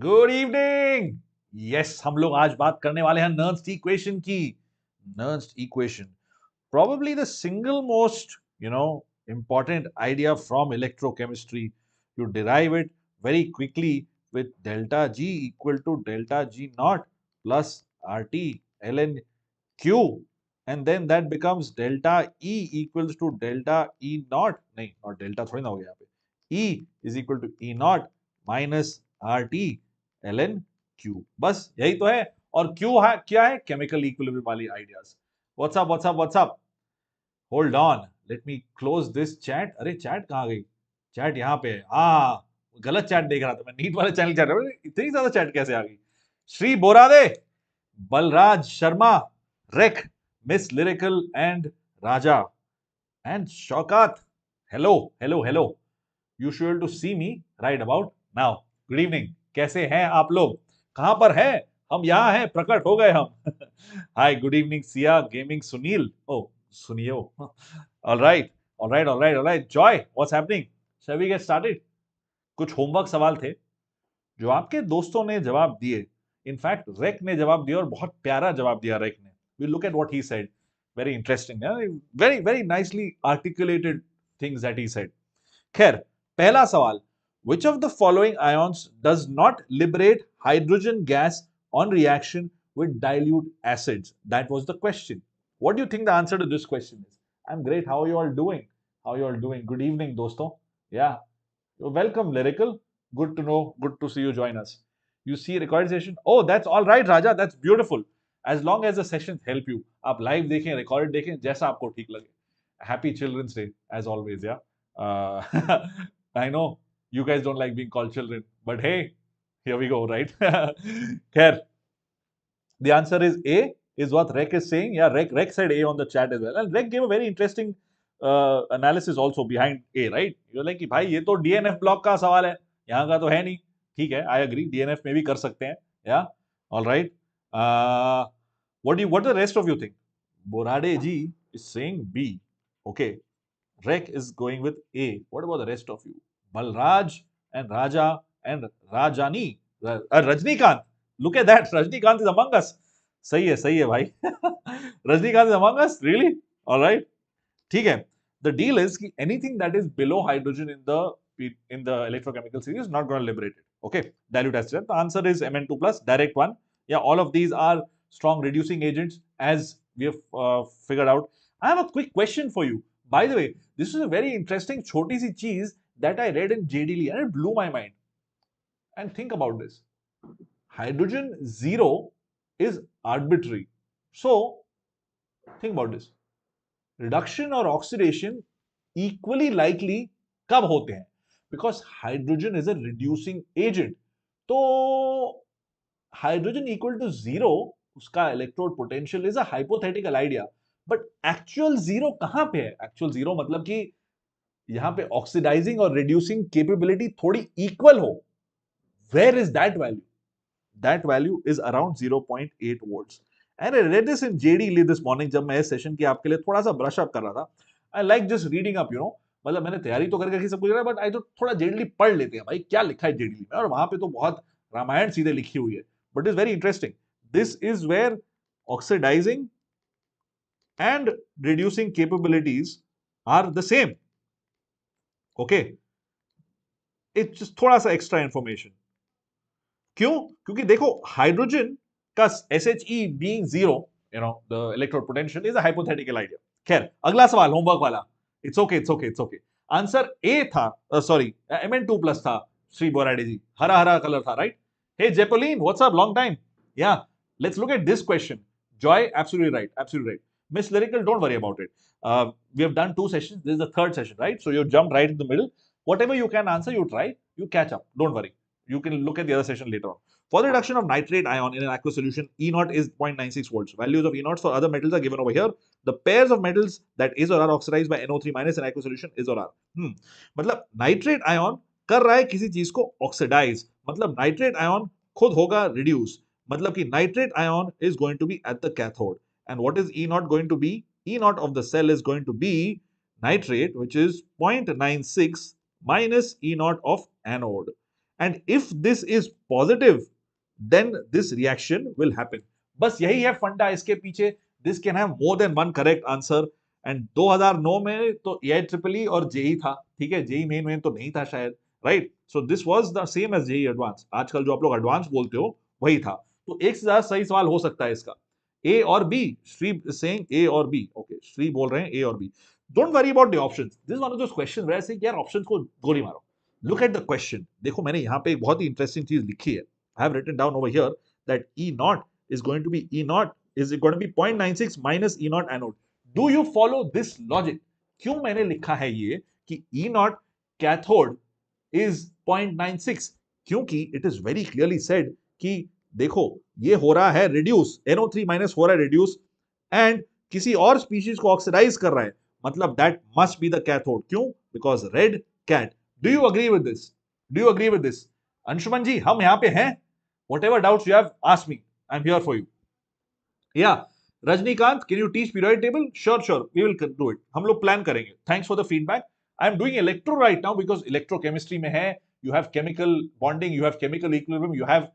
Good evening. Yes, हम लोग आज बात करने वाले हैं नर्न्स्ट इक्वेशन की। नर्न्स्ट equation, probably the single most important idea from electrochemistry. You derive it very quickly with delta G equal to delta G naught plus RT ln Q, and then that becomes delta E equals to delta E naught, नहीं, not delta थोड़ी ना हो गया यहाँ पे, E is equal to E naught minus RT ln Q। बस यही तो है। और Q है क्या है? केमिकल इक्विलिब्रियम वाली ideas. What's up what's up what's up? Hold on, let me close this chat. अरे चैट कहाँ गई? चैट यहाँ पे है। गलत चैट देख रहा था मैं, नीट वाले चैनल चैट। इतनी ज्यादा चैट कैसे आ गई? श्री बोरादे, बलराज शर्मा, रेक, miss lyrical and Raja and Shaukat. Hello hello hello, you should to see me right about now. Good evening, कैसे हैं आप लोग? कहां पर हैं? हम यहाँ हैं, प्रकट हो गए हम। Hi, good evening Siya gaming Sunil. ओ सुनियो। All right all right all right all right. Joy, what's happening? Shall we get started? कुछ होमवर्क सवाल थे जो आपके दोस्तों ने जवाब दिए। इनफैक्ट रेक ने जवाब दिया और बहुत प्यारा जवाब दिया रेक ने। We look at what he said, very interesting, very very nicely articulated things that he said. खैर, पहला सवाल, which of the following ions does not liberate hydrogen gas on reaction with dilute acids? That was the question. What do you think the answer to this question is? I'm great. How are you all doing? How are you all doing? Good evening, dosto. Yeah. You're welcome, Lyrical. Good to know. Good to see you join us. You see recorded session? Oh, that's all right, Raja. That's beautiful. As long as the sessions help you. आप live देखें, recorded देखें, जैसा आपको ठीक लगे. Happy Children's Day, as always, yeah. I know you guys don't like being called children, but hey, here we go, right? Khair, the answer is A, is what Rek is saying. Yeah, Rek said A on the chat as well, and Rek gave a very interesting analysis also behind A, right? You're like कि भाई ये तो DNF block का सवाल है, यहाँ का तो है नहीं। ठीक है, I agree, DNF में भी कर सकते हैं। Yeah, all right. What the rest of you think? Borade ji is saying B. Okay, Rek is going with A. What about the rest of you? Balraj and Raja and Rajani. Rajnikant. Look at that. Rajnikant is among us. सही है भाई। Rajnikant is among us? Really? All right. ठीक है. The deal is कि anything that is below hydrogen in the electrochemical series is not going to liberate it. Okay. Dilute acid. The answer is Mn2 plus, direct one. Yeah, all of these are strong reducing agents as we have figured out. I have a quick question for you. By the way, this is a very interesting छोटी सी चीज that I read in JEE and it blew my mind. And think about this. Hydrogen zero is arbitrary. So think about this. Reduction or oxidation equally likely कब होते हैं? Because hydrogen is a reducing agent. तो hydrogen equal to zero, उसका electrode potential is a hypothetical idea. But actual zero कहां पे है? Actual zero मतलब कि यहां पे ऑक्सीडाइजिंग और रिड्यूसिंग कैपेबिलिटी थोड़ी इक्वल हो। Where is that value? That value is around 0.8 volts. And I read this in JD this morning जब मैं इस सेशन की आपके लिए थोड़ा सा ब्रश अप कर रहा था। I like just reading up, मतलब मैंने तैयारी तो करके सब कुछ, बट आई तो थोड़ा जेडी पढ़ लेते हैं भाई, क्या लिखा है जेडी में, और वहां पे तो बहुत रामायण सीधे लिखी हुई है, but is very interesting. This is where oxidising and reducing capabilities are the same. Okay, it's just थोड़ा सा एक्स्ट्रा इंफॉर्मेशन। क्यों? क्योंकि देखो हाइड्रोजन का SHE being zero, the electrode potential is a hypothetical idea. खैर, अगला सवाल होमवर्क वाला। It's okay. आंसर ए था, सॉरी Mn2 प्लस था। श्री बोराडे जी, हरा हरा कलर था, राइट? हे जेपोलिन, व्हाट्स अप, लॉन्ग टाइम। या, let's look at this question. Joy, absolutely right. Miss Lyrical, don't worry about it. We have done 2 sessions. This is the 3rd session, right? So you jumped right in the middle. Whatever you can answer, you try. You catch up. Don't worry. You can look at the other session later on. For the reduction of nitrate ion in an aqueous solution, E0 is 0.96 volts. Values of E0 for other metals are given over here. The pairs of metals that is or are oxidized by NO3 minus in aqueous solution is or are. मतलब nitrate ion कर रहा है किसी चीज को oxidize. मतलब nitrate ion खुद होगा reduce. मतलब कि nitrate ion is going to be at the cathode. And what is E0 going to be? E0 of the cell is going to be nitrate, which is 0.96 minus E0 of anode. and if this is positive then this reaction will happen. बस यही है फंडा इसके पीछे. This can have more than one correct answer. And 2009 में तो AIEEE और JEE था, ठीक है, जेई मेन तो नहीं था शायद, right. So this was the same as JEE advance. आजकल जो आप लोग एडवांस बोलते हो वही था. तो एक से ज्यादा सही सवाल हो सकता है इसका. ए और B, Shri is saying A और बी. ओके, श्री बोल रहे हैं ए और B. Don't worry about the options. This is one of those questions where say यार ऑप्शंस को गोली मारो. Look at the question. देखो मैंने यहाँ पे एक बहुत ही इंटरेस्टिंग चीज लिखी है. I have written down over here that E naught is going to be E naught is going to be 0.96 minus E naught anode. Do you follow this logic? क्यों मैंने लिखा है ये कि E naught cathode is 0.96? क्योंकि it is very clearly said कि देखो ये हो रहा है reduce, NO3 minus हो रहा है reduce and किसी और species को oxidize कर रहा है, मतलब that must be the cathode. क्यों? Because red cat. Do you agree with this? Do you agree with this? Anshuman जी हम यहाँ पे हैं. Whatever doubts you have, ask me. I'm here for you. Yeah. Rajnikant, can you teach periodic table? Sure. We will do it. हम लोग plan करेंगे. Thanks for the feedback. I'm doing electro right now because electrochemistry में है. You have chemical bonding, you have chemical equilibrium, you have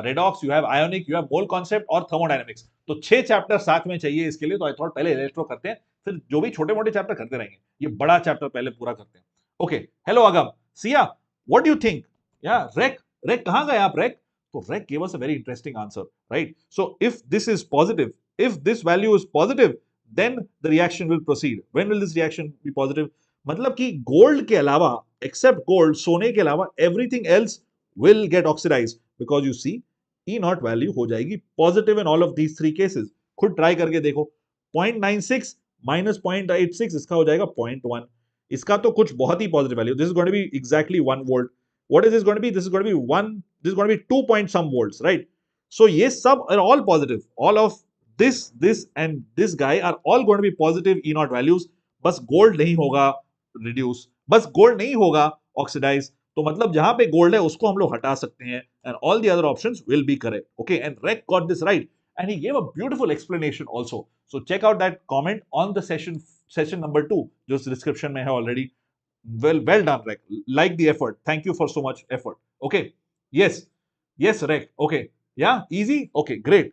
redox, you have ionic, you have mole concept और thermodynamics. तो 6 chapter साथ में चाहिए इसके लिए. तो आई थॉट पहले इलेक्ट्रो करते हैं, फिर जो भी छोटे मोटे चैप्टर करते रहेंगे. ये बड़ा चैप्टर पहले पूरा करते हैं. Okay, hello Agam. Siya, what do you think? या रेक कहाँ गए आप rake? So rec gave us a very interesting answer, right? So if this is positive, if this value is positive, then the reaction will proceed. When will this reaction be positive? मतलब कि gold के अलावा, except gold, सोने के अलावा everything else will get oxidized because you see E naught value हो जाएगी positive in all of these three cases. खुद try करके देखो. 0.96 minus 0.86 इसका हो जाएगा 0.1. इसका तो कुछ बहुत ही positive value. This is going to be exactly 1 volt. What is this going to be? This is going to be 1. This is going to be 2 point some volts, right? So ये सब are all positive. All of this and this guy are all going to be positive E naught values. बस gold नहीं होगा reduce, बस gold नहीं होगा oxidize. तो मतलब जहां पे gold है उसको हम लोग हटा सकते हैं and all the other options will be correct. Okay, and Rec got this right and he gave a beautiful explanation also. So check out that comment on the session number 2 जो description में है already. Well done, Rec. Like the effort. Thank you for so much effort. Okay. Yes, Rec. Okay. Yeah, easy. Okay, great.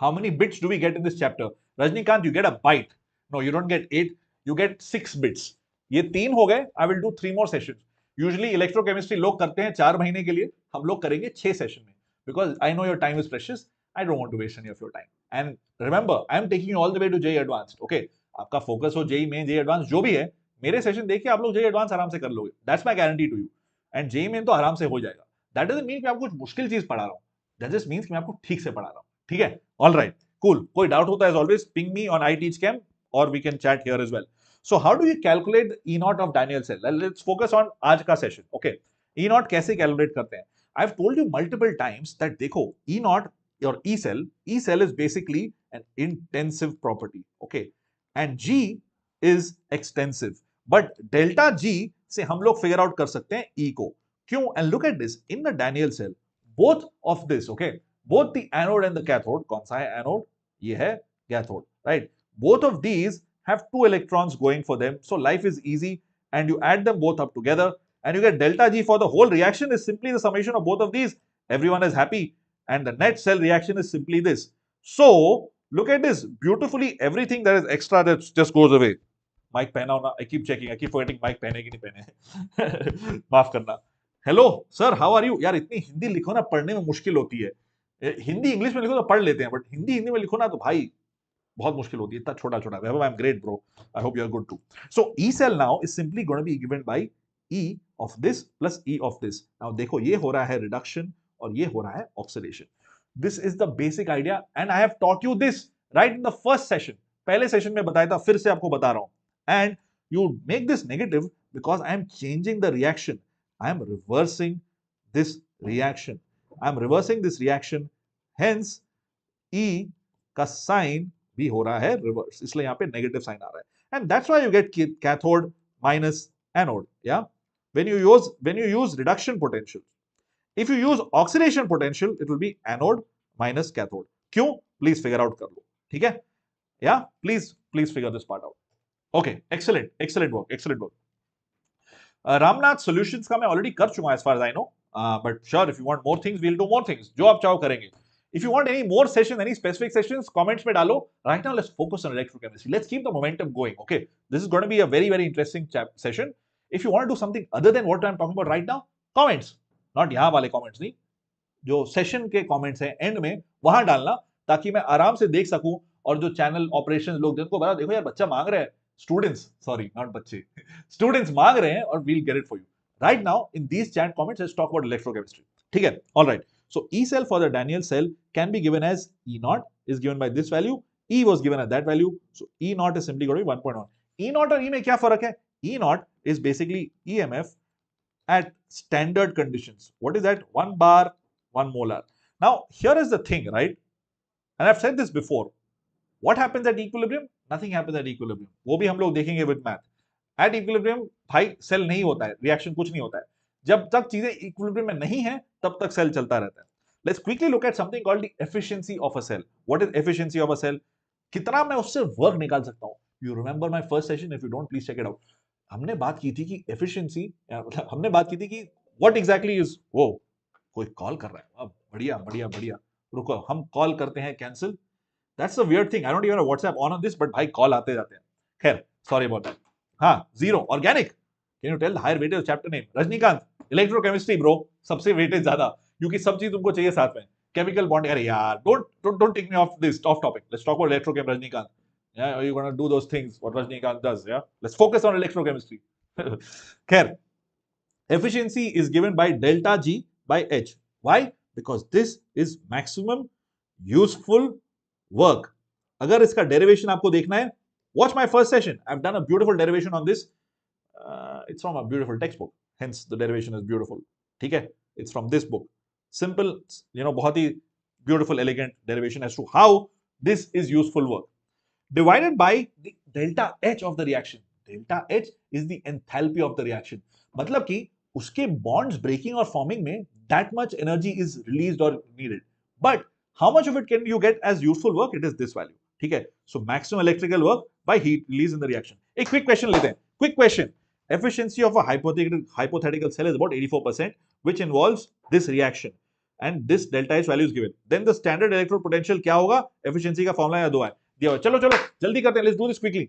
How many bits do we get in this chapter? Rajnikant, you get a byte. No, you don't get 8. You get 6 bits. ये 3 हो गए. I will do 3 more sessions. Usually electrochemistry लोग करते हैं 4 महीने के लिए. हम लोग करेंगे 6 सेशन में. Because I know your time is precious. I don't want to waste any of your time. And remember, I am taking you all the way to JEE Advanced. Okay. आपका फोकस हो JEE Main, JEE Advanced जो भी है, मेरे session देखिए आप लोग JEE Advanced आराम से कर लोगे. That's my guarantee to you. And JEE Main तो आराम से हो जाएगा. That doesn't mean कि मैं आपको कुछ मुश्किल चीज पढ़ा रहा हूँ. That just means कि मैं आपको ठीक से पढ़ा रहा हूँ. ठीक है? All right. Cool. कोई डाउट होता है as always ping me on I Teach Chem or we can chat here as well. So how do you calculate the E naught of Daniell cell? Let's focus on आज का session. Okay. E naught कैसे calculate करते हैं? I've told you multiple times that देखो E naught or E cell is basically an intensive property. Okay. And G is extensive. But delta G से हम लोग figure out कर सकते हैं E को. क्यों? And look at this. In the Daniell cell, both of this, okay, both the anode and the cathode, कौन सा है anode? ये है cathode, right? Both of these have 2 electrons going for them. So life is easy and you add them both up together and you get delta G for the whole reaction is simply the summation of both of these. Everyone is happy and the net cell reaction is simply this. So look at this. Beautifully everything that is extra that just goes away. Mic पहना होना. I keep checking. I keep forgetting mic पहने कि नहीं पहने. माफ करना. Hello sir, how are you? यार इतनी हिंदी लिखो ना, पढ़ने में मुश्किल होती है. हिंदी इंग्लिश में लिखो तो पढ़ लेते हैं, बट हिंदी में लिखो ना तो भाई बहुत मुश्किल होती है. इतना छोटा I am great bro. I hope you are good too. So E cell now is simply going to be given by E of this plus E of this. Now देखो ये हो रहा है रिडक्शन और ये हो रहा है oxidation. This is the basic idea and I have taught you this right in the first session. पहले सेशन में बताया था, फिर से आपको बता रहा हूं. And you make this negative because I am changing the reaction. I am reversing this reaction. I am reversing this reaction. Hence, E का sign भी हो रहा है reverse. इसलिए यहाँ पे negative sign आ रहा है. And that's why you get cathode minus anode. Yeah. When you use reduction potential. If you use oxidation potential, it will be anode minus cathode. क्यों? Please figure out कर लो. ठीक है? Yeah. Please figure this part out. Okay. Excellent work. Ramnath solutions का मैं already कर चुका हूं as far as I know, but sure if you want more things we will do more things, जो आप चाहो करेंगे. If you want any more session, any specific sessions, comments में डालो. Right now, let's focus on electrochemistry. Let's keep the momentum going. Okay, this is going to be a very, very interesting session. If you want to do something other than what I'm talking about right now, comments. Not यहाँ वाले comments नहीं, जो session के comments हैं end में वहां डालना, ताकि मैं आराम से देख सकूं और जो channel operations लोग जिनको बता देखो यार बच्चा मांग रहे हैं, students, sorry, not बच्चे, students मांग रहे हैं और we'll get it for you. Right now, in these chat comments, let's talk about electrochemistry. ठीक है, all right. So E cell for the Daniell cell can be given as E naught is given by this value. E was given at that value. So E naught is simply going to be 1.1. E naught और E में क्या फर्क है? E naught is basically EMF at standard conditions. What is that? 1 bar, 1 molar. Now here is the thing, right? And I've said this before. What happens at equilibrium? Nothing happens at equilibrium. वो भी हम लोग देखेंगे with math. At equilibrium भाई cell नहीं होता है, reaction कुछ नहीं होता है. जब तक चीजें इक्विलिब्रियम में नहीं है तब तक सेल चलता रहता है. Let's quickly look at something called the efficiency of a cell. What is efficiency of a cell? कितना मैं उससे वर्क निकाल सकता हूँ. You remember my first session? If you don't, please check it out. हमने बात की थी कि efficiency, हमने बात की थी कि what exactly is, वो कोई कॉल कर रहा है. अब बढ़िया बढ़िया बढ़िया, रुको हम कॉल करते हैं cancel. That's a weird thing. I don't even have WhatsApp on this, but भाई कॉल आते जाते हैं. खैर, sorry about that. हाँ, zero organic. Can you tell the higher weightage chapter name? Rajinikanth, electrochemistry bro, सबसे वेटेज ज्यादा, क्योंकि सब चीज तुमको चाहिए साथ में. केमिकल बॉन्ड, अरे यार don't take me off this off topic. Let's talk about electrochem Rajnikant. Yeah, are you going to do those things what Rajnikant does? Yeah, let's focus on electrochemistry. खैर, efficiency is given by delta G by H. Why? Because this is maximum useful work. अगर इसका derivation आपको देखना है, watch my first session. I've done a beautiful derivation on this. It's from a beautiful textbook. Hence the derivation is beautiful. ठीक है? It's from this book. Simple, बहुत ही beautiful, elegant derivation as to how this is useful work. Divided by the delta H of the reaction. Delta H is the enthalpy of the reaction. मतलब कि उसके bonds breaking or forming में that much energy is released or needed. But how much of it can you get as useful work? It is this value. ठीक है? So maximum electrical work by heat release in the reaction. एक quick question लेते हैं. Quick question. Efficiency of a hypothetical cell is about 84%, which involves this reaction. And this delta H value is given. Then the standard electrode potential क्या होगा? Efficiency का formula या दो है. दिया हुआ. चलो चलो जल्दी करते हैं. Let's do this quickly.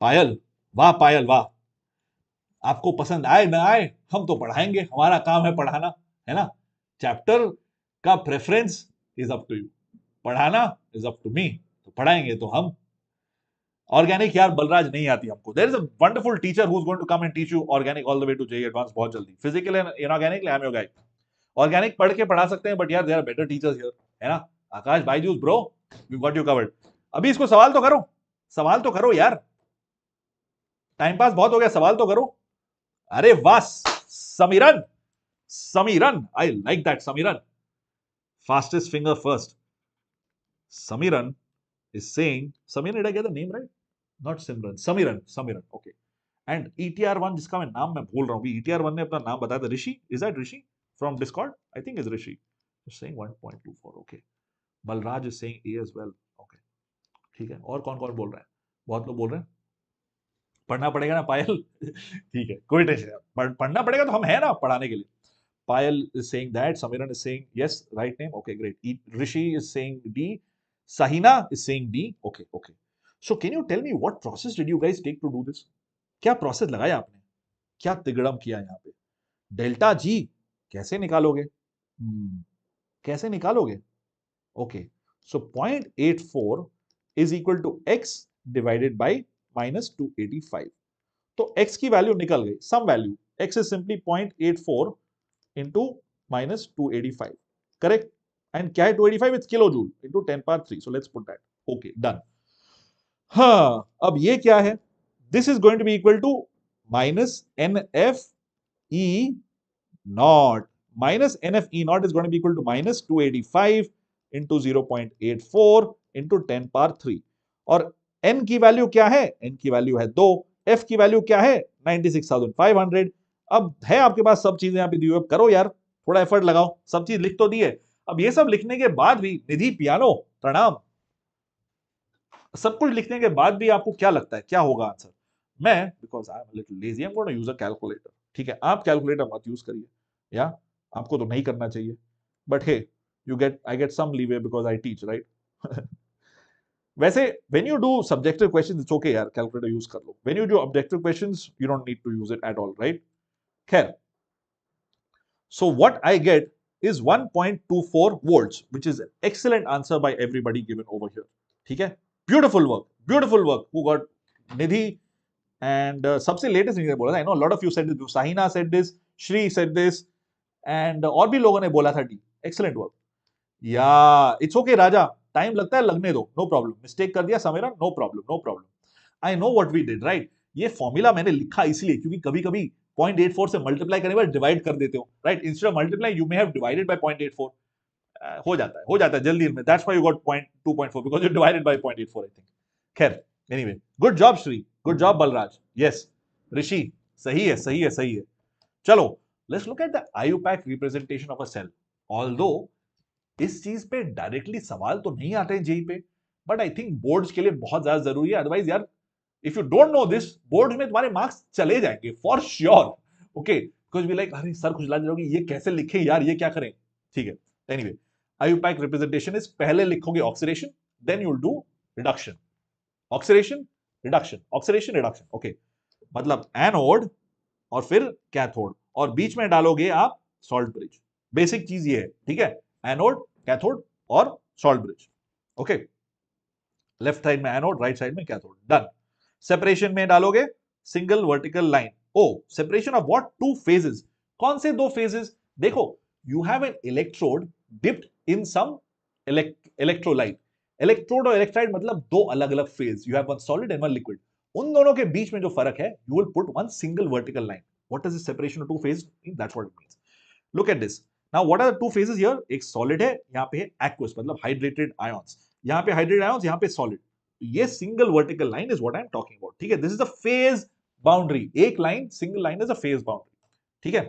पायल, वाह पायल वाह. आपको पसंद आए ना आए, हम तो पढ़ाएंगे. हमारा काम है पढ़ाना, है ना? चैप्टर का preference is up to you. पढ़ाना इज अप टू मी. तो पढ़ाएंगे तो हम. ऑर्गेनिक यार बलराज नहीं आती हमको. There is a wonderful teacher who is going to come and teach you organic all the way to JEE advance बहुत जल्दी. Physical and inorganic I am your guide. Organic पढ़ के पढ़ा सकते हैं, बट यार there are better teachers here, है ना? Aakash Byju's bro, we got you covered. अभी इसको सवाल तो करो, सवाल तो करो यार. टाइम पास बहुत हो गया, सवाल तो करो. अरे वाह Samiran, Samiran, I like that. Samiran, fastest finger first. Samiran is saying, Samiran, did I get the name right? Not Simran, Samiran, Samiran, okay. And ETR1 जिसका मैं नाम मैं भूल रहा हूँ, ETR1 ने अपना नाम बताया था. ऋषि, is that Rishi from Discord? I think it's Rishi. He's saying 1.24, okay. Balraj is saying A as well, okay. ठीक है, और कौन कौन बोल रहा है? बहुत लोग बोल रहे हैं. पढ़ना पड़ेगा ना पायल? ठीक है, कोई टेंशन नहीं. पढ़ना पड़ेगा तो हम हैं ना पढ़ाने के लिए. Payal is saying that. Samiran is saying yes, right name. Okay, great. Rishi is saying D. Sahina is saying D. Okay, okay. So can you tell me what process did you guys take to do this? क्या process लगाया आपने? क्या तिगड़म किया यहाँ पे? Delta G कैसे निकालोगे? कैसे निकालोगे? Okay. So 0.84 is equal to x divided by minus 285. तो x की वैल्यू निकल गई. Some value. X is simply 0.84 into minus 285, correct? And क्या है 285? It's kilojoule into 10 power 3. So let's put that. Okay, done. हाँ, अब ये क्या है? This is going to be equal to minus NFE naught. Minus NFE naught is going to be equal to minus 285 into 0.84 into 10 power 3. और N की value क्या है? N की वैल्यू है 2. F की वैल्यू क्या है? 96,500. अब है आपके पास सब चीजें यहाँ पे दी हुई. करो यार, थोड़ा एफर्ट लगाओ. सब चीज लिख तो दी है. अब ये सब लिखने के बाद भी, निधि पियानो प्रणाम, सब कुछ लिखने के बाद भी आपको क्या लगता है क्या होगा आंसर? मैं because I am little lazy I am gonna use a calculator. ठीक है, आप कैलकुलेटर मत यूज करिए, या आपको तो नहीं करना चाहिए, but hey you get I get some leeway because I teach, right. वैसे when you do subjective questions it's okay यार, कैलकुलेटर यूज कर लो. When you do objective questions you don't need to use it at all, right. खैर, so what I get is 1.24 volts, which is an excellent answer by everybody given over here. ठीक है, beautiful work. Who got Nidhi and सबसे latest निधि ने बोला था. I know a lot of you said this. Sahina said this, Shri said this, and और भी लोगों ने बोला था. Excellent work. Yeah, it's okay Raja, time लगता है लगने दो, नो प्रॉब्लम. मिस्टेक कर दिया Samera, no problem, no problem. I know what we did, right. ये फॉर्मूला मैंने लिखा इसलिए क्योंकि कभी कभी 0.84 से मल्टीप्लाई करने पर डिवाइड कर देते हो, right. Instead of multiply you may have divided by 0.84. हो जाता है जल्दी में. That's why you got 2.4 because you divided by 0.84 I think. खैर, anyway, good job Shri, good job Balraj. Yes Rishi, सही है. चलो, let's look at the IUPAC representation of a cell. Although इस चीज पे डायरेक्टली सवाल तो नहीं आते हैं जेई पे, बट आई थिंक बोर्ड्स के लिए बहुत ज्यादा जरूरी है. अदरवाइज यार, if you don't know this, boards में तुम्हारे मार्क्स चले जाएंगे for sure. Okay, because we like, अरे सर खुजला जाओगे, ये कैसे लिखे यार, ये क्या करें. ठीक है, एनीवे, आयुपैक रिप्रेजेंटेशन इज पहले लिखोगे oxidation, then you will do reduction. Oxidation reduction. Okay, मतलब एनोड और फिर कैथोड, और बीच में डालोगे आप सॉल्ट ब्रिज. बेसिक चीज ये है, ठीक है. एनोड, कैथोड और salt bridge. Okay, left side में एनोड, राइट साइड में कैथोड. डन. सेपरेशन में डालोगे single vertical line. Oh, separation of what? Two phases. कौन से दो फेजेस? देखो, you have an electrode dipped in some electrolyte. Electrode और इलेक्ट्राइड मतलब दो अलग अलग phase. You have one solid and one liquid. उन दोनों के बीच में जो फर्क है, you will put one single vertical line. What is the separation of two phase? That's what it means. Look at this. Now, what are the two phases here? एक solid है, यहाँ पे है aqueous, मतलब hydrated ions. यहाँ पे hydrated ions, यहाँ पे solid. ये single vertical line is what I am talking about. ठीक है, this is the phase boundary. एक line, single line is a phase boundary. ठीक है,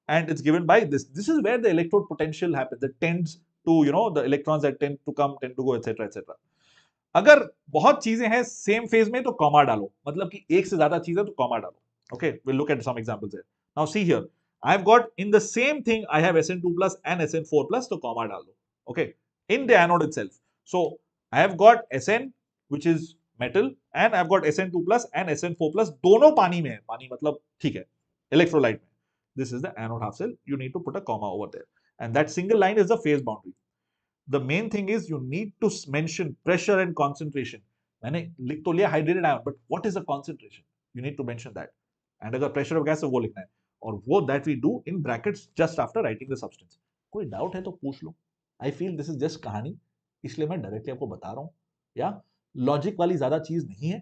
and it's given by this. This is where the electrode potential happens. That tends to, you know, the electrons that tend to come, tend to go, etc., etc. अगर बहुत चीजें हैं same phase में तो comma डालो, मतलब कि एक से ज्यादा चीजें तो कॉमा डालो. Okay, we'll look at some examples here. Now see here. I've got in the same thing I have Sn2 plus and Sn4 plus, तो comma डाल दो. Okay, in the anode itself. So I have got Sn which is metal and I've got Sn2 plus and Sn4 plus. दोनों पानी में है. पानी मतलब ठीक है, electrolyte में. This is the anode half cell. You need to put a comma over there, and that single line is the phase boundary. The main thing is you need to mention pressure and concentration. मैंने लिख तो लिया hydrated ion, but what is the concentration? You need to mention that. And अगर pressure of gas है वो लिखना है, और वो that we do in brackets just after writing the substance. कोई डाउट है तो पूछ लो. I feel this is just कहानी, इसलिए मैं डायरेक्टली आपको बता रहा हूं. या लॉजिक वाली ज्यादा चीज नहीं है.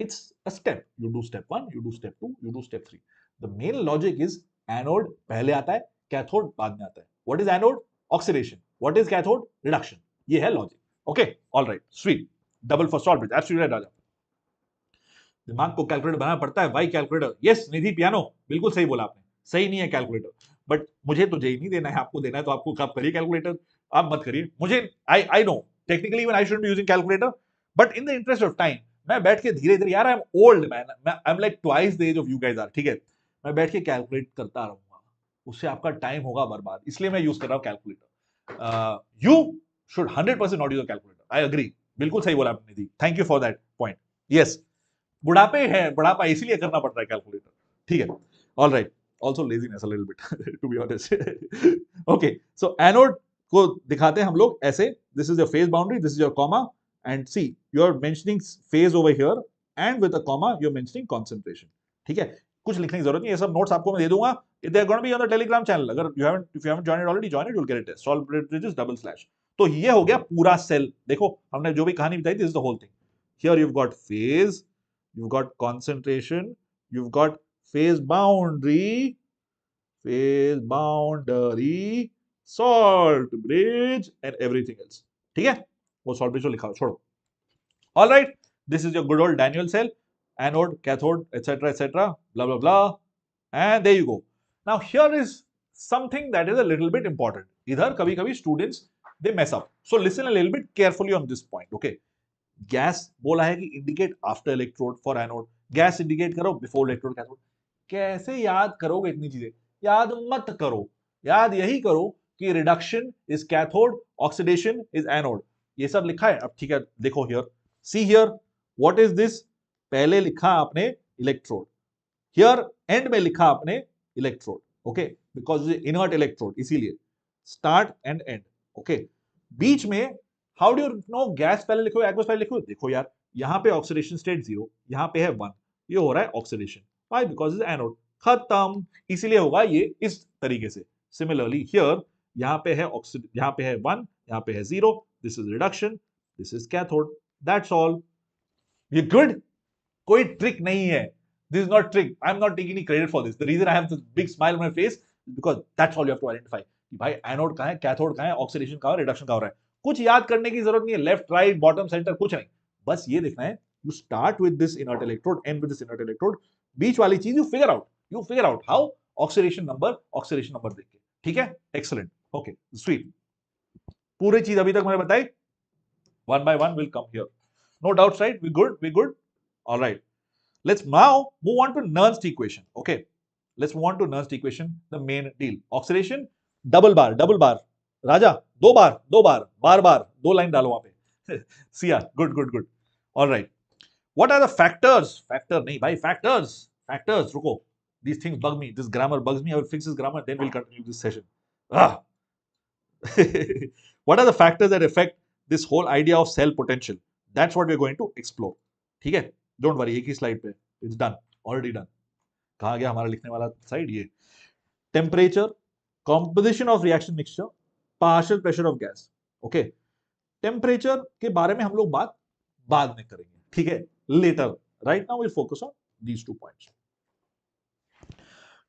It's a step. You do step 1, you do step 2, you do step 3. The main logic is anode पहले आता है, कैथोड बाद में आता है. What is anode? Oxidation. What is cathode? Reduction. ये है logic. Okay, alright, sweet. Double for salt bridge. Absolutely right Raja. दिमाग को कैलकुलेटर बनाना पड़ता है. Why calculator? Yes Nidhi piano, बिल्कुल सही बोला आपने. सही नहीं है कैलकुलेटर, बट मुझे तो जेई नहीं देना है, आपको देना है तो आपको आप करिए कैलकुलेटर. आप मत करिए. मुझे I know technically even I should be using calculator, but in the interest of time मैं बैठ के धीरे धीरे, यार I am old man, I am like twice the age of you guys are. ठीक है, मैं बैठ के कैलकुलेट करता रहूंगा, उससे आपका टाइम होगा बर्बाद. इसलिए मैं यूज कर रहा हूं calculator. You should 100% not use a calculator. I agree, बिल्कुल सही बोला आपने Nidhi. Thank you for that point. Yes, बुढ़ापे है, बुढ़ापा इसलिए करना पड़ता है कैलकुलेटर. ठीक है, alright. Also laziness a little bit to be honest. Okay, so anode को दिखाते हैं हम लोग ऐसे. This is your phase boundary, this is your comma, and see you are mentioning phase over here and with a comma you are mentioning concentration. ठीक है, कुछ लिखने की जरूरत नहीं, ये सब नोट्स आपको मैं दे दूंगा. They are going to be on the Telegram channel. अगर if you haven't joined it already, join it, you'll get it. Solve bridges double slash. तो ये हो गया पूरा सेल. देखो हमने जो भी कहानी बताई, this is the whole thing. Here you've got phase, you've got concentration, you've got phase boundary, salt bridge and everything else. ठीक है, वो salt bridge को लिखा छोड़ो. All right, this is your good old Daniel cell, anode, cathode, etc., etc., blah blah blah, and there you go. Now here is something that is a little bit important. इधर कभी कभी students they mess up, so listen a little bit carefully on this point. Okay, gas बोला है कि indicate after electrode for anode. Gas indicate करो before electrode cathode. कैसे याद करोगे इतनी चीजें? याद मत करो, याद यही करो कि reduction is cathode, oxidation is anode. ये सब लिखा है। अब ठीक है, देखो here, see here, what is this? पहले लिखा आपने इलेक्ट्रोड, हियर एंड में लिखा आपने electrode, okay, because inert electrode, इसीलिए स्टार्ट एंड एंड, ओके। बीच में how do you know gas पहले लिखो एक्वस पहले लिखो? देखो यार, यहां पे ऑक्सीडेशन स्टेट 0, यहां पे है 1, ये हो रहा है oxidation, why? Because is anode, खत्म, इसीलिए होगा ये इस तरीके से। सिमिलरली हियर, यहां पे है यहां पे है 1, यहां पे है 0, this is reduction, this is cathode, that's all. ये गुड, कोई ट्रिक नहीं है। This is not trick, I am not taking any credit for this. The reason I have this big smile on my face because that's all you have to identify कि भाई anode कहां है, cathode कहां है, oxidation कहां है, reduction कहां हो रहा है। कुछ याद करने की जरूरत नहीं है, लेफ्ट राइट बॉटम सेंटर कुछ नहीं, बस ये देखना है you start with this inert electrode, and with this inert electrode, बीच वाली चीज you figure out how, oxidation number देख के, ठीक है, एक्सीलेंट, ओके, स्वीट। पूरी चीज अभी तक मैंने बताई, one by one will come here, no doubts, right? We good, all right. Let's now move on to Nernst equation. Okay, let's move on to Nernst equation, the main deal. Oxidation, double bar, राजा, दो बार, दो line डालो वहां पे। Siya, good. All right. What are the factors? Factor नहीं भाई, factors. रुको. These things bug me. This grammar bugs me. I will fix this grammar, then we'll continue this session. Ah. What are the factors that affect this whole idea of cell potential? That's what we're going to explore. ठीक है, don't worry, एक ही slide पे, it's done, already done. कहा गया हमारा लिखने वाला side? ये temperature, composition of reaction mixture, partial pressure of gas. Okay, temperature के बारे में हम लोग बात बाद में करेंगे, ठीक है, later. Right now will focus on these 2 points.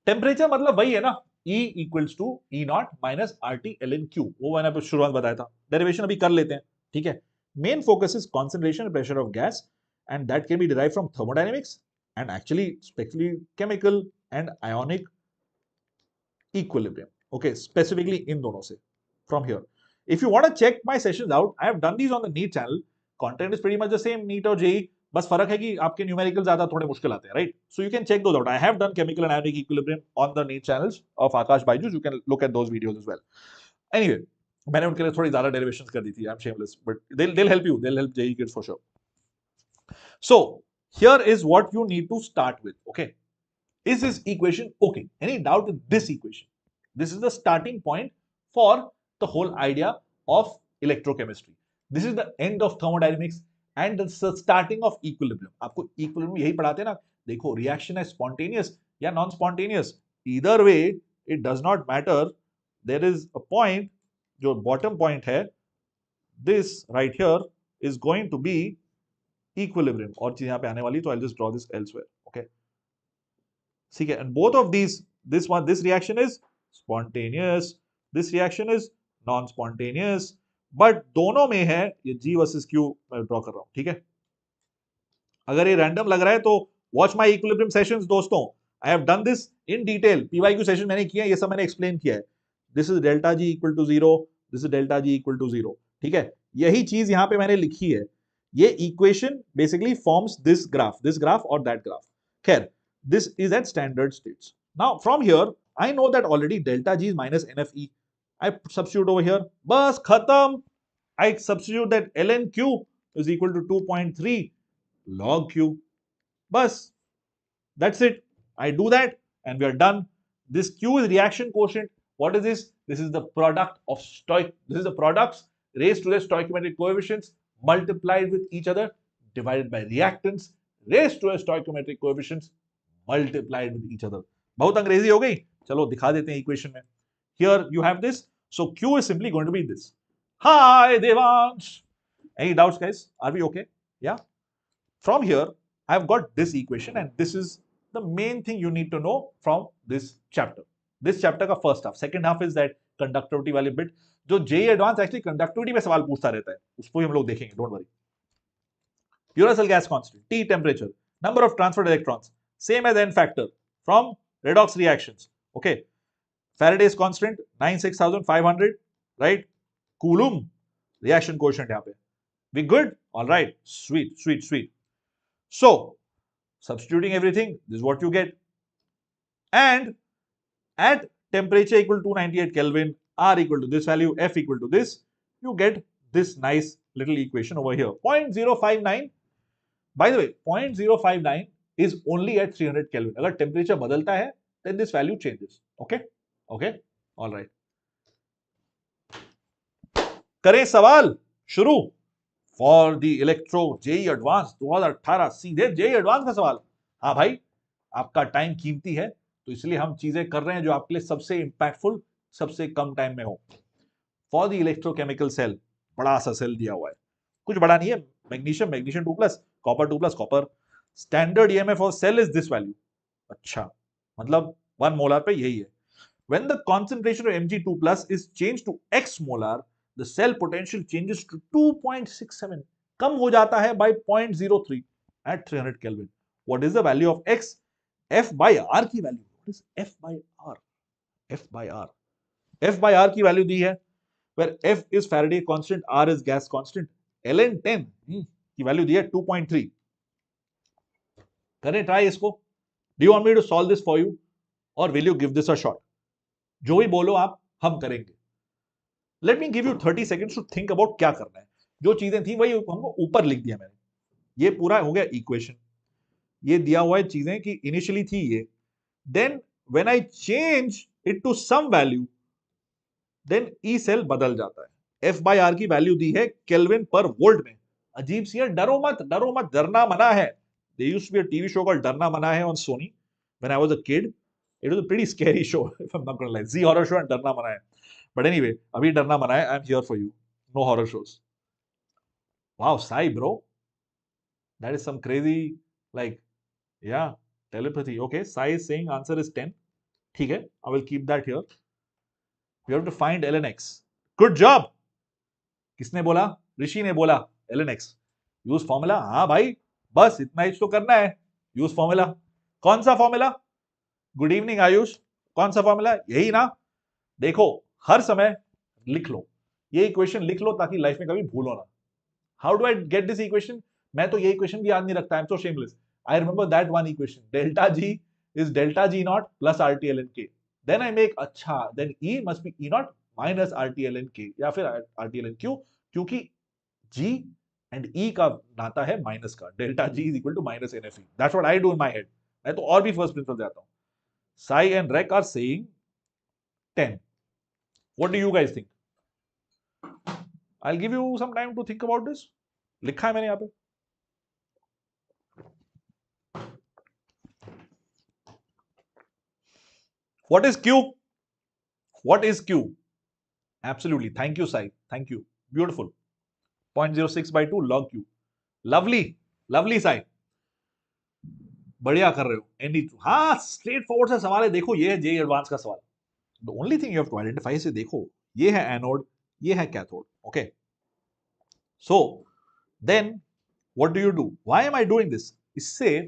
Temperature मतलब वही है ना, E equals to E not minus RT ln Q, वो मैंने शुरुआत बताया था, डेरिवेशन अभी कर लेते हैं, ठीक है। Main focus is concentration and pressure of gas, and that can be derived from thermodynamics and actually specially chemical and ionic equilibrium, okay, specifically in दोनों से। From here, if you want to check my sessions out, I have done these on the NEET channel, content is pretty much the same, NEET और जेई, बस फर्क है कि आपके numerical ज्यादा थोड़े मुश्किल आते हैं, right? So you can check those out. I have done chemical and ionic equilibrium on the NEET channels of Aakash Byju's, you can look at those videos as well. Anyway, मैंने उनके लिए थोड़ी ज्यादा डेरिवेशंस कर दी थी, I am shameless, but they'll help you, they'll help JEE kids for sure. So here is what you need to start with, okay? Is this equation okay? Any doubt in this equation? This is the starting point for the whole idea of electrochemistry. This is the end of thermodynamics and the starting of equilibrium. आपको equilibrium यही पढ़ाते हैं ना, देखो reaction है spontaneous या non spontaneous, either way it does not matter, there is a point, जो bottom point है, this right here is going to be equilibrium, और चीज यहाँ पे आने वाली, तो I'll just draw this elsewhere, okay? ठीक है, and both of these, this reaction is spontaneous, this reaction is non spontaneous, but दोनों में है ये G वर्सेस Q, मैं ड्रॉ कर रहा हूं, ठीक है। अगर ये रैंडम लग रहा है तो वॉच माय इक्विलिब्रियम सेशंस दोस्तों, I have done this in detail, PYQ session मैंने किया है, ये सब मैंने एक्सप्लेन किया है। This is delta G equal to 0, this is delta G equal to 0, ठीक है, यही चीज यहां पे मैंने लिखी है। ये equation basically forms this graph और दैट ग्राफ। खैर, this is at standard states. Now from here I know that already delta G is minus NFE. I substitute over here, bas khatam. I substitute that ln Q is equal to 2.3 log Q, bas, that's it. I do that and we are done. This Q is reaction quotient. What is this? This is the product of this is the products raised to the stoichiometric coefficients multiplied with each other divided by reactants raised to a stoichiometric coefficients multiplied with each other. बहुत अंग्रेजी हो गई, चलो दिखा देते हैं equation में। Here you have this, so Q is simply going to be this. Hi Devansh, any doubts guys? Are we okay? Yeah. From here I have got this equation and this is the main thing you need to know from this chapter. This chapter का first half, second half is that conductivity वाली bit, जो JEE Advanced actually conductivity पे सवाल पूछता रहता है, उसको हम लोग देखेंगे, don't worry. Universal gas constant, T temperature, number of transferred electrons, same as n factor from redox reactions, okay. Faraday's constant 96,500, right? Coulomb reaction quotient यहाँ पे, we good? All right, sweet. So Substituting everything, this is what you get. And at temperature equal to 298 Kelvin, R equal to this value, F equal to this, you get this nice little equation over here. 0.059. By the way, 0.059 is only at 300 Kelvin. अगर temperature बदलता है, then this value changes. Okay? Okay? All right. करें सवाल शुरू for the electro JEE advance 2018 सीधे JEE advance का सवाल। हाँ भाई, आपका टाइम कीमती है तो इसलिए हम चीजें कर रहे हैं जो आपके लिए सबसे इंपैक्टफुल, सबसे कम टाइम में हो। फॉर द इलेक्ट्रोकेमिकल सेल, बड़ा सा सेल दिया हुआ है, कुछ बड़ा नहीं है, magnesium, magnesium 2+, copper 2+, copper. Standard EMF of cell is this value. अच्छा, मतलब 1 मोलर पे यही है। When the concentration of Mg2+ is changed to x molar, the cell potential changes to 2.67, कम हो जाता है by 0.03 at 300 Kelvin. What is the value of x? F by R की value. What is F by R? F by R. F by R की value दी है, where F is Faraday constant, R is gas constant. ln10 की value दी है 2.3. करें try इसको? Do you want me to solve this for you? Or will you give this a shot? जो भी बोलो आप, हम करेंगे। Let me give you 30 seconds to think about क्या करना है। जो चीजें थी वही हमको ऊपर लिख दिया मैंने। ये पूरा हो गया इक्वेशन, ये दिया हुआ है चीजें कि इनिशियली थी ये, then when I change it to some value, then E cell बदल जाता है। एफ बाई आर की वैल्यू दी है केल्विन पर वोल्ट में। अजीब सी है, डरो मत, डरो मत, डरना मना है। There used to be a TV show called डरना मना है on Sony when I was a kid. It was a pretty scary show, if I'm not going to lie. Z horror show and डरना मना है. But anyway, अभी डरना मना है. I'm here for you. No horror shows. Wow, Sai, bro. That is some crazy, like, yeah, telepathy. Okay, Sai is saying answer is 10. ठीक है, I will keep that here. We have to find lnx. Good job. किसने बोला? ऋषि ने बोला lnx. Use formula. हाँ भाई, बस इतना ही तो करना है। Use formula. कौन सा फॉर्मूला? गुड इवनिंग आयुष, कौन सा फॉर्मूला? यही ना। देखो, हर समय लिख लो, ये इक्वेशन लिख लो ताकि लाइफ में कभी भूलो ना। How do I get this equation? मैं तो ये इक्वेशन भी याद नहीं रखता, I am so shameless. I remember that one equation, delta G is delta G not plus RTL N K. Then I make, अच्छा, then E must be E not minus RTL N K या फिर RTL N Q, क्योंकि जी and ई का नाता है minus का। Delta G is equal to minus N F E. That's what I do in my head. मैं तो और भी फर्स्ट प्रिंसिपल जाता हूं। Sai and Rek are saying 10. What do you guys think? I'll give you some time to think about this. लिखा है मैंने यहाँ पे। What is Q? What is Q? Absolutely. Thank you, Sai. Thank you. Beautiful. 0.06/2 log Q. Lovely. Lovely, Sai. बढ़िया कर रहे हो। Any, हाँ, स्ट्रेट फॉरवर्ड सा सवाल है। देखो, ये है जेई एडवांस का सवाल। The only thing you have to identify say, देखो, ये है एनोड, ये है cathode. Okay, so then what do you do? Why am I doing this? इससे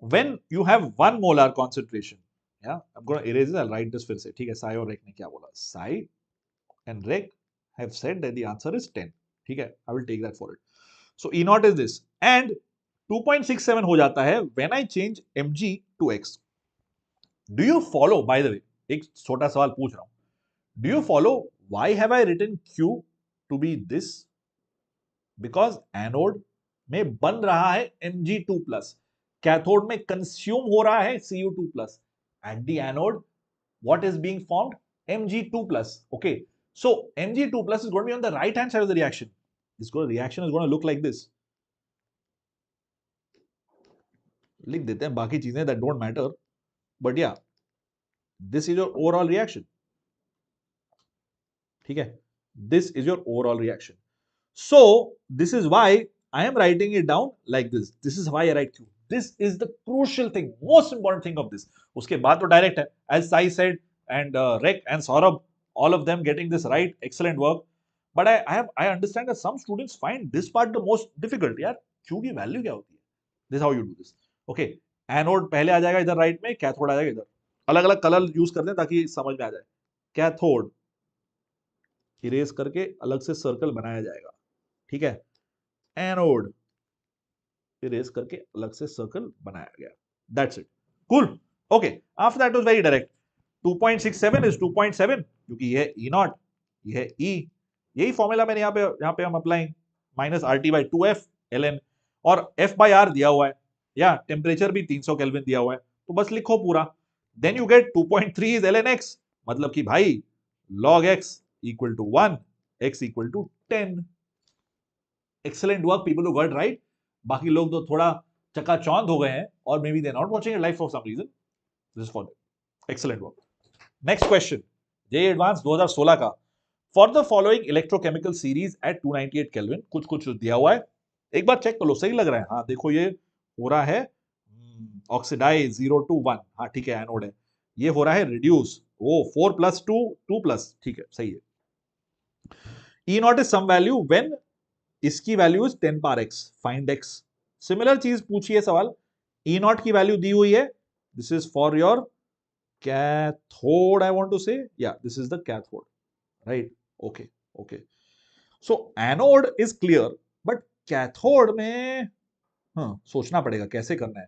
when you have 1 molar concentration, yeah I am gonna erase this, I will write this फिर से। ठीक है, साई और रेक ने क्या बोला? Sai and Rek have said that the answer is 10. ठीक है, I will take that for it. So E not is this and 2.67 हो जाता है when I change mg to x. Do you follow? By the way, एक छोटा सवाल पूछ रहा हूं, do you follow why have I written q to be this? Because anode में बन रहा है mg2+, कैथोड में कंज्यूम हो रहा है cu2+. At the anode what is being formed? mg2+. okay, so mg2+ is going to be on the right hand side of the reaction. This reaction is going to look like this. लिख देते हैं बाकी चीजें, that don't matter, but yeah, this is your overall reaction. ठीक है, this is your overall reaction. So this is why I am writing it down like this. This is why I write Q. This is the crucial thing, most important thing of this. उसके बाद तो direct है, as Sai said and Rek and Saurabh, all of them getting this right, excellent work. But I understand that some students find this part the most difficult. यार, Q की value क्या होती है? This is how you do this. Okay, anode पहले आ जाएगा इधर right में, cathode आ जाएगा इधर। अलग अलग कलर यूज करते हैं ताकि समझ में आ जाए। कैथोड इरेज करके अलग से सर्कल बनाया जाएगा। ठीक है, एनोड इरेज करके अलग से सर्कल बनाया गया. That's it. Cool. Okay, after that was very direct. 2.67 is 2.7 क्योंकि ये E नॉट, ये है E. यही फॉर्मूला मैंने यहाँ पे हम apply minus RT by 2F ln और F बाई R दिया हुआ है या टेम्परेचर भी 300 केल्विन दिया हुआ है, तो बस लिखो पूरा. Then you get 2.3 is ln x, मतलब कि भाई log x equal to 1, x equal to 10. Excellent work people who got right. बाकी लोग तो थोड़ा चकाचौंध हो गए हैं और maybe they not watching live for some reason. This is for excellent work. Next question, JEE advance 2016 का. For the following electrochemical series at 298 kelvin, कुछ दिया हुआ है, एक बार चेक कर लो सही लग रहा है. हाँ देखो ये हो रहा है ऑक्सीडाइज 0 to 1. हाँ ठीक है, एनोड है. ये हो रहा है रिड्यूस, ओ 4 plus 2 2 plus, ठीक है सही है. E not is some value when इसकी value is 10 power x, find x. Similar चीज पूछी है सवाल. E नॉट की वैल्यू दी हुई है. This is for your cathode, I want to say, yeah this is the cathode, right. Okay okay. So anode is clear, but cathode में हाँ सोचना पड़ेगा कैसे करना है.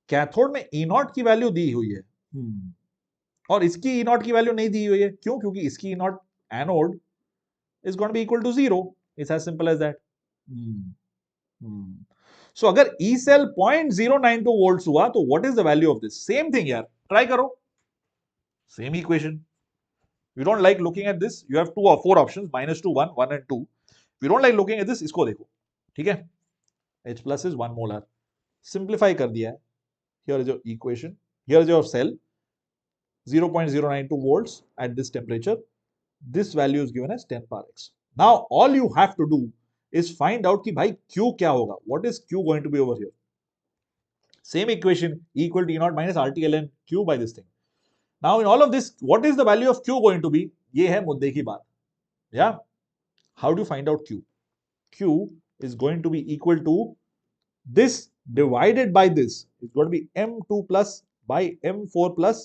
कैथोड में E नॉट की वैल्यू दी हुई है और इसकी E नॉट की वैल्यू नहीं दी हुई है. क्यों? क्योंकि इसकी E not anode is going to be equal to 0. It's as simple as that. So अगर E cell 0.092 volts हुआ तो what is the value of this? Same thing यार, try करो. Same equation. You don't like looking at this? You have 2 or 4 options, -2, 1, 1 and 2. If you don't like looking at this, इसको देखो, ठीक है. H plus is 1 molar. Simplify कर दिया है. Here is your equation. Here is your cell. 0.092 volts at this temperature. This value is given as 10 power x. Now all you have to do is find out कि भाई Q क्या होगा. What is Q going to be over here? Same equation, E equal to E naught minus RT ln Q by this thing. Now in all of this, what is the value of Q going to be? ये है मुद्दे की बात. Yeah. How do you find out Q? Q is going to be equal to this divided by this. It's going to be M2 plus by M4 plus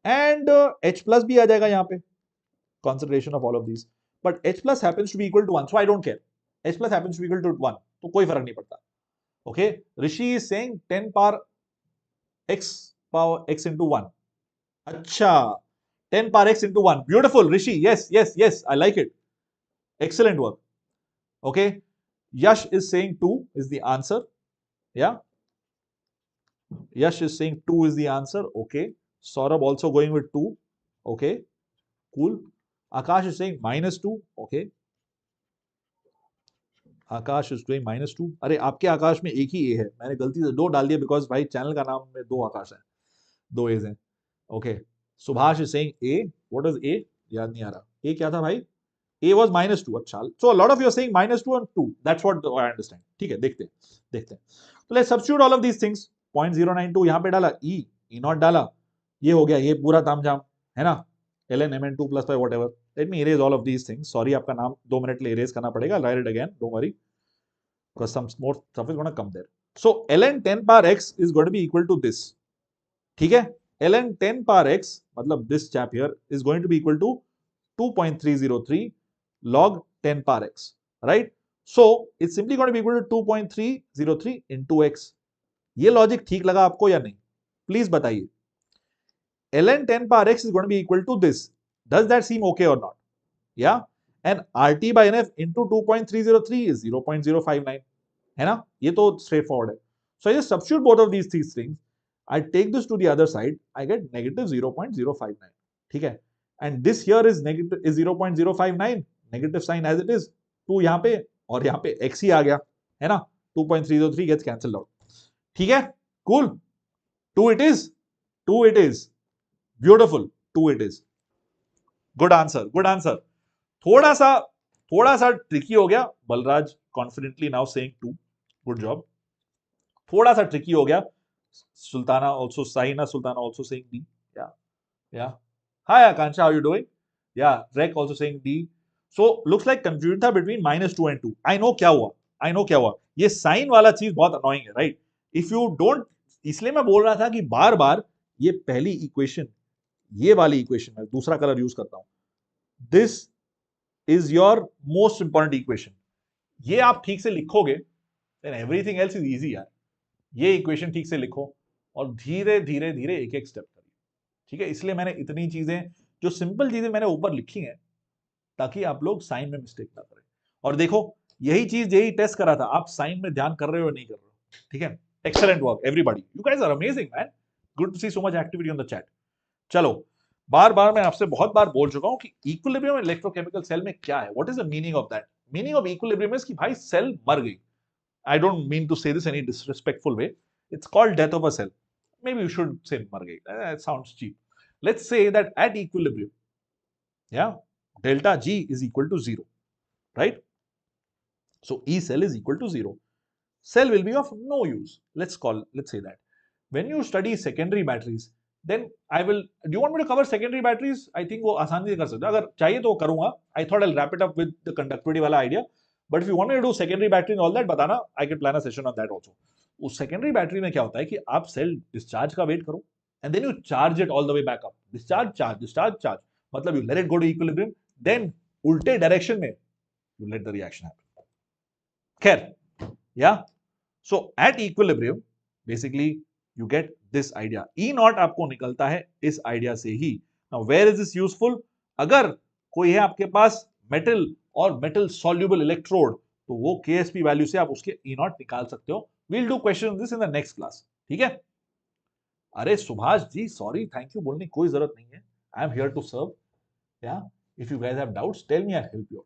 and H plus भी आ जाएगा यहाँ पे. Concentration of all of these, but H plus happens to be equal to 1, so I don't care. H plus happens to be equal to 1, तो कोई फर्क नहीं पड़ता. Okay, Rishi is saying 10 power x into 1. अच्छा, 10 power x into 1. Beautiful, Rishi. Yes, I like it. Excellent work. Okay, Yash is saying 2 is the answer. Yeah, Yash is saying 2 is the answer. Okay, Saurabh also going with 2. Okay, cool. Aakash is saying -2. Okay. Aakash is doing -2. अरे आपके आकाश में एक ही ए है, मैंने गलती से 2 डाल दिया बिकॉज भाई चैनल का नाम में 2 आकाश है, 2 एज हैं. Okay. Subhash is saying A. What is A? याद नहीं आ रहा. ए क्या था भाई? A was -2. अच्छा, so lot of you are saying -2 and 2. That's what I understand. ठीक है, देखते हैं. तो let's substitute all of these things. 0.092 यहाँ पे डाला, ई नॉट डाला, ये हो गया, ये पूरा तामझाम है ना. ln mn2 plus by whatever. Let me erase all of these things. Sorry, आपका नाम 2 मिनट ले erase करना पड़ेगा. I'll write it again. Don't worry, because some more stuff is going to come there. So ln 10 power x is going to be equal to this. ठीक है? ln 10 power x मतलब this chap here is going to be equal to 2.303 log 10 power x. Right? So it's simply going to be equal to 2.303 into x. ये logic ठीक लगा आपको या नहीं? Please बताइए. ln 10 power x is going to be equal to this. Does that seem okay or not? Yeah. And RT by NF into 2.303 is 0.059. है ना? ये तो straightforward है. So I just substitute both of these things. I take this to the other side. I get negative 0.059. ठीक है? And this here is negative is 0.059. Negative sign as it is. 2 यहाँ पे और यहाँ पे x ही आ गया. है ना? 2.303 gets cancelled out. ठीक है? Cool. 2 it is. 2 it is. Beautiful. 2 it is. Good answer. Good answer. थोड़ा सा ट्रिकी हो गया. Balraj confidently now saying 2. Good job. थोड़ा सा ट्रिकी हो गया. Sultana also, Sahina Sultana also saying D. Yeah. Hi Akansha, how are you doing? Yeah. Rek also saying D. So looks like confusion था between -2 and 2. I know क्या हुआ. ये sign वाला चीज बहुत अनोइंग है, राइट? इफ यू डोंट, इसलिए मैं बोल रहा था कि बार बार ये पहली इक्वेशन, ये वाली इक्वेशन में दूसरा कलर यूज करता हूं. This is your most important equation. ये आप ठीक से लिखोगे then everything else is easy यार। ये इक्वेशन ठीक से लिखो और धीरे धीरे धीरे एक एक स्टेप करिए, ठीक है। इसलिए मैंने इतनी चीजें, जो सिंपल चीजें मैंने ऊपर लिखी हैं, ताकि आप लोग साइन में मिस्टेक ना करें। और देखो, यही चीज यही टेस्ट करा था, आप साइन में ध्यान कर रहे हो या नहीं कर रहे हो, ठीक है। Excellent work everybody, you guys are amazing man, good to see so much activity on the chat. चलो, बार बार मैं आपसे बहुत बार बोल चुका हूं कि इक्विलिब्रियम इलेक्ट्रोकेमिकल सेल में क्या है, what is the meaning of that. Meaning of equilibrium is कि भाई सेल मर गई। I don't mean to say this any disrespectful way. It's called death of a cell. Maybe you should say margay. That sounds cheap. Let's say that at equilibrium, yeah, delta G is equal to 0, right? So E cell is equal to 0. Cell will be of no use. Let's say that. When you study secondary batteries, then I will, do you want me to cover secondary batteries? I think वो आसानी से कर सकते हो, अगर चाहिए तो करूंगा. I thought I'll wrap it up with the conductivity वाला idea. But if you want me to do secondary battery and all that, बताना, I can plan a session on that also. उस secondary battery में क्या होता है कि आप cell discharge का wait करो, and then you charge it all the way back up. Discharge, charge, discharge, charge. मतलब you let it go to equilibrium, then उल्टे direction में you let the reaction happen. खैर, yeah. So at equilibrium, basically you get this idea. E naught आपको निकलता है इस idea से ही. Now where is this useful? अगर कोई है आपके पास मेटल और मेटल सॉल्युबल इलेक्ट्रोड, तो वो KSP वैल्यू से आप उसके E naught निकाल सकते हो. We'll do question this in the next class. ठीक है? अरे Subhash ji, sorry, thank you बोलने की कोई जरूरत नहीं है. I am here to serve. Yeah if you guys have doubts, tell me, I help you.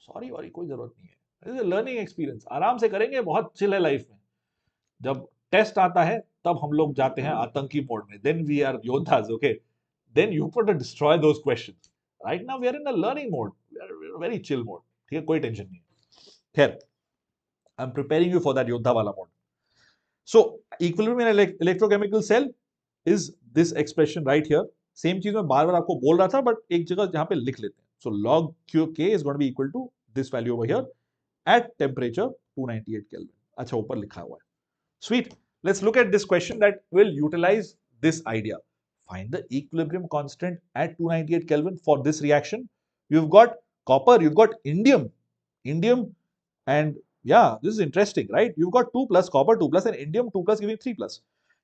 Sorry worry कोई जरूरत नहीं है. This is a learning experience. आराम से करेंगे, बहुत चिल है लाइफ में. जब टेस्ट आता है तब हम लोग जाते हैं आतंकी मोड में. देन वी आर योद्धास, okay. Then you put to destroy those questions. Right now we are in a learning mode, we are very chill mode. ठीक है, कोई टेंशन नहीं है. खैर, I am preparing you for that योद्धा वाला mode. So equilibrium in electrochemical cell is this expression right here. Same चीज मैं बार बार आपको बोल रहा था, बट एक जगह जहां पे लिख लेते हैं. So log Q K is going to be equal to this value over here at temperature 298 kelvin. अच्छा, ऊपर लिखा हुआ है. Sweet. Let's look at this question that will utilize this idea. Find the equilibrium constant at 298 Kelvin for this reaction. You've got copper, you've got indium, and yeah, this is interesting, right? You've got 2 plus, copper 2 plus, and indium 2 plus giving 3 plus.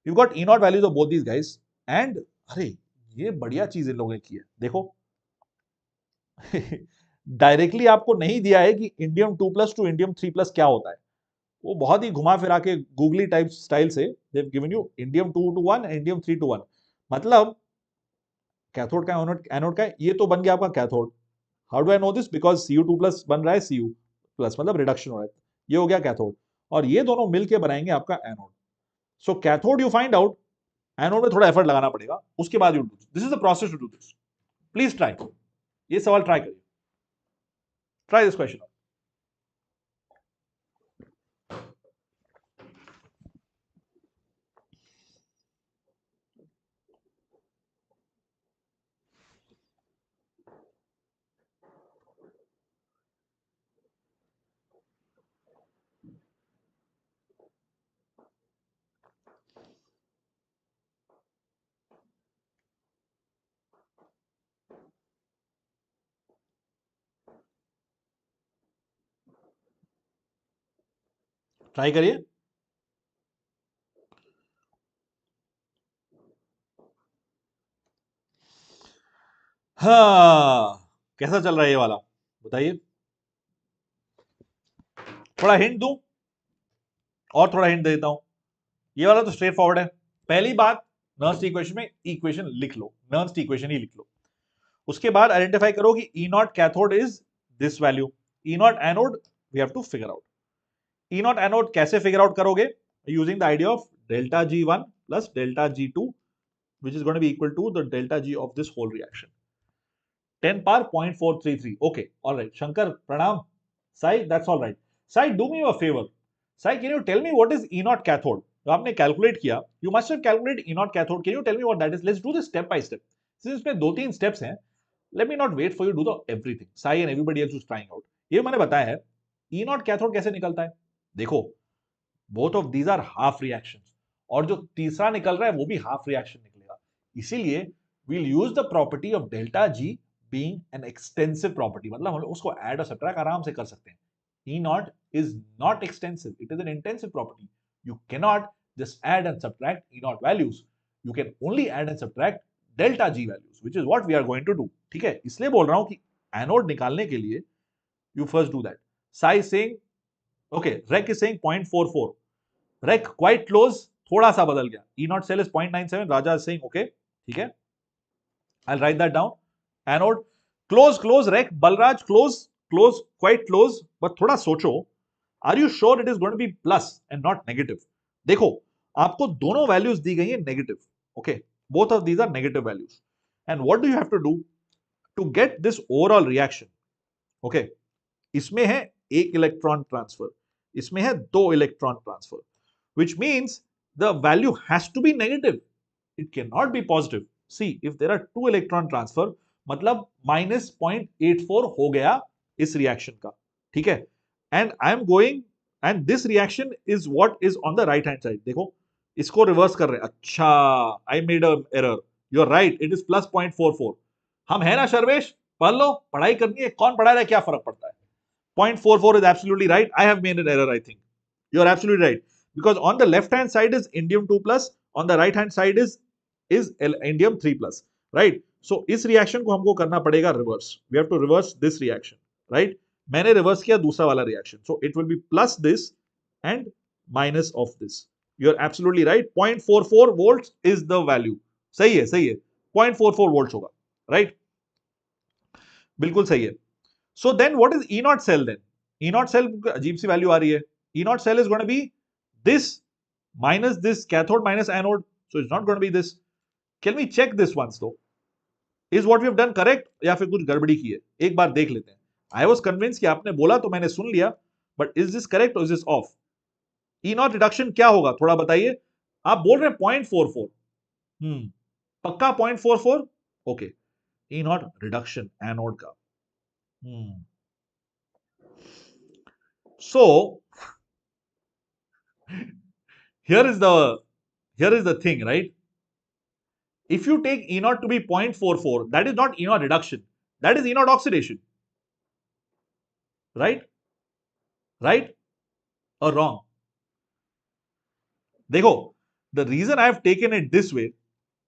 You've got E naught values of both these guys. And अरे ये बढ़िया चीज इन लोगों ने की है, देखो. Directly आपको नहीं दिया है कि indium 2 plus two indium 3 plus क्या होता है. वो बहुत ही घुमा फिरा के गूगली टाइप स्टाइल से they have given you indium 2 to 1 indium 3 to 1. मतलब कैथोड का एनोड का, ये तो बन गया आपका cathode. How do I know this? Because Cu2 plus बन रहा है Cu प्लस, मतलब रिडक्शन हो रहा है. ये हो गया कैथोड, और ये दोनों मिलके बनाएंगे आपका anode. So cathode you find out, anode में थोड़ा एफर्ट लगाना पड़ेगा, उसके बाद you do this. Is the process to do this. Please try. ये सवाल ट्राई करिए. Try this question. ट्राई करिए. हाँ, कैसा चल रहा है ये वाला, बताइए. थोड़ा हिंट दूं, और थोड़ा हिंट देता हूं. ये वाला तो स्ट्रेट फॉरवर्ड है. पहली बात, नर्स्ट इक्वेशन में इक्वेशन लिख लो, नर्स्ट इक्वेशन ही लिख लो. उसके बाद आइडेंटिफाई करो कि E not cathode is this value, E not anode we have to figure out. E not anode कैसे फिगर आउट करोगे? Using the idea of delta G1 plus delta G2 which is going to be equal to the delta G of this whole reaction. 10 power 0.433. Okay, all right. Shankar, pranam. Sai, that's all right. Sai, do me a favor. Sai, can you tell me what is E naught cathode? तो आपने calculate किया, you must have calculated E naught cathode. Can you tell me what that is? Let's do this step by step. Since इसमें 2-3 steps हैं, let me not wait for you to do the everything. Sai and everybody else who's trying out. ये मैंने बताया है. E naught cathode कैसे निकलता है? देखो, both of these are half reactions. और जो तीसरा निकल रहा है वो भी half reaction निकलेगा. इसीलिए we'll use the property of delta G being an extensive property. मतलब हम लोग उसको add और subtract आराम से कर सकते हैं. E naught is not extensive. It is an intensive property. You cannot just add and subtract E naught values. You can only add and subtract delta G values, which is what we are going to do. ठीक है, इसलिए बोल रहा हूं कि anode निकालने के लिए you first do that. Sai is saying, okay, Rec is saying 0.44. Rec quite close, थोड़ा सा बदल गया. E naught cell is 0.97. Raja is saying, okay, ठीक है. I'll write that down. Anode, close, Rec. Balraj, close, quite close. But थोड़ा सोचो. Are you sure it is going to be plus and not negative? देखो, आपको दोनों values दी गई हैं negative. Okay, both of these are negative values. And what do you have to do to get this overall reaction? Okay, इसमें है एक electron transfer, इसमें है दो electron transfer, which means the value has to be negative. It cannot be positive. See, if there are two electron transfer, मतलब minus 0.84 हो गया इस रिएक्शन का, ठीक है? And I am going, and this reaction is what is on the right hand side. देखो, इसको reverse कर रहे हैं. अच्छा, I made an error. You're right. It is plus 0.44. हम है ना शर्वेश? पढ़ लो, पढ़ाई करनी है. कौन पढ़ा रहा है, क्या फर्क पड़ता है? 0.44 is absolutely right. I have made an error, I think. You're absolutely right. Because on the left hand side is indium 2 plus, on the right hand side is indium 3 plus, right? So इस reaction को हमको करना पड़ेगा reverse. We have to reverse this reaction, right? मैंने reverse किया दूसरा वाला reaction. So it will be plus this and minus of this. You're absolutely right. 0.44 volts is the value. सही है, सही है. 0.44 volts होगा, right? बिल्कुल सही है. So then what is E naught cell then? E naught cell अजीब सी value आ रही है. E naught cell is going to be this minus this cathode minus anode. So it's not going to be this. Can we check this once though? Is what we have done correct या फिर कुछ गड़बड़ी की है? एक बार देख लेते हैं. I was convinced कि आपने बोला तो मैंने सुन लिया, but is this correct or is this off? E naught reduction क्या होगा? थोड़ा बताइए. आप बोल रहे हैं 0.44. पक्का 0.44? Okay. E naught reduction anode का. So here is the thing, right? If you take E naught to be 0.44, that is not E naught reduction, that is E naught oxidation, right? Right or wrong? देखो, the reason I have taken it this way,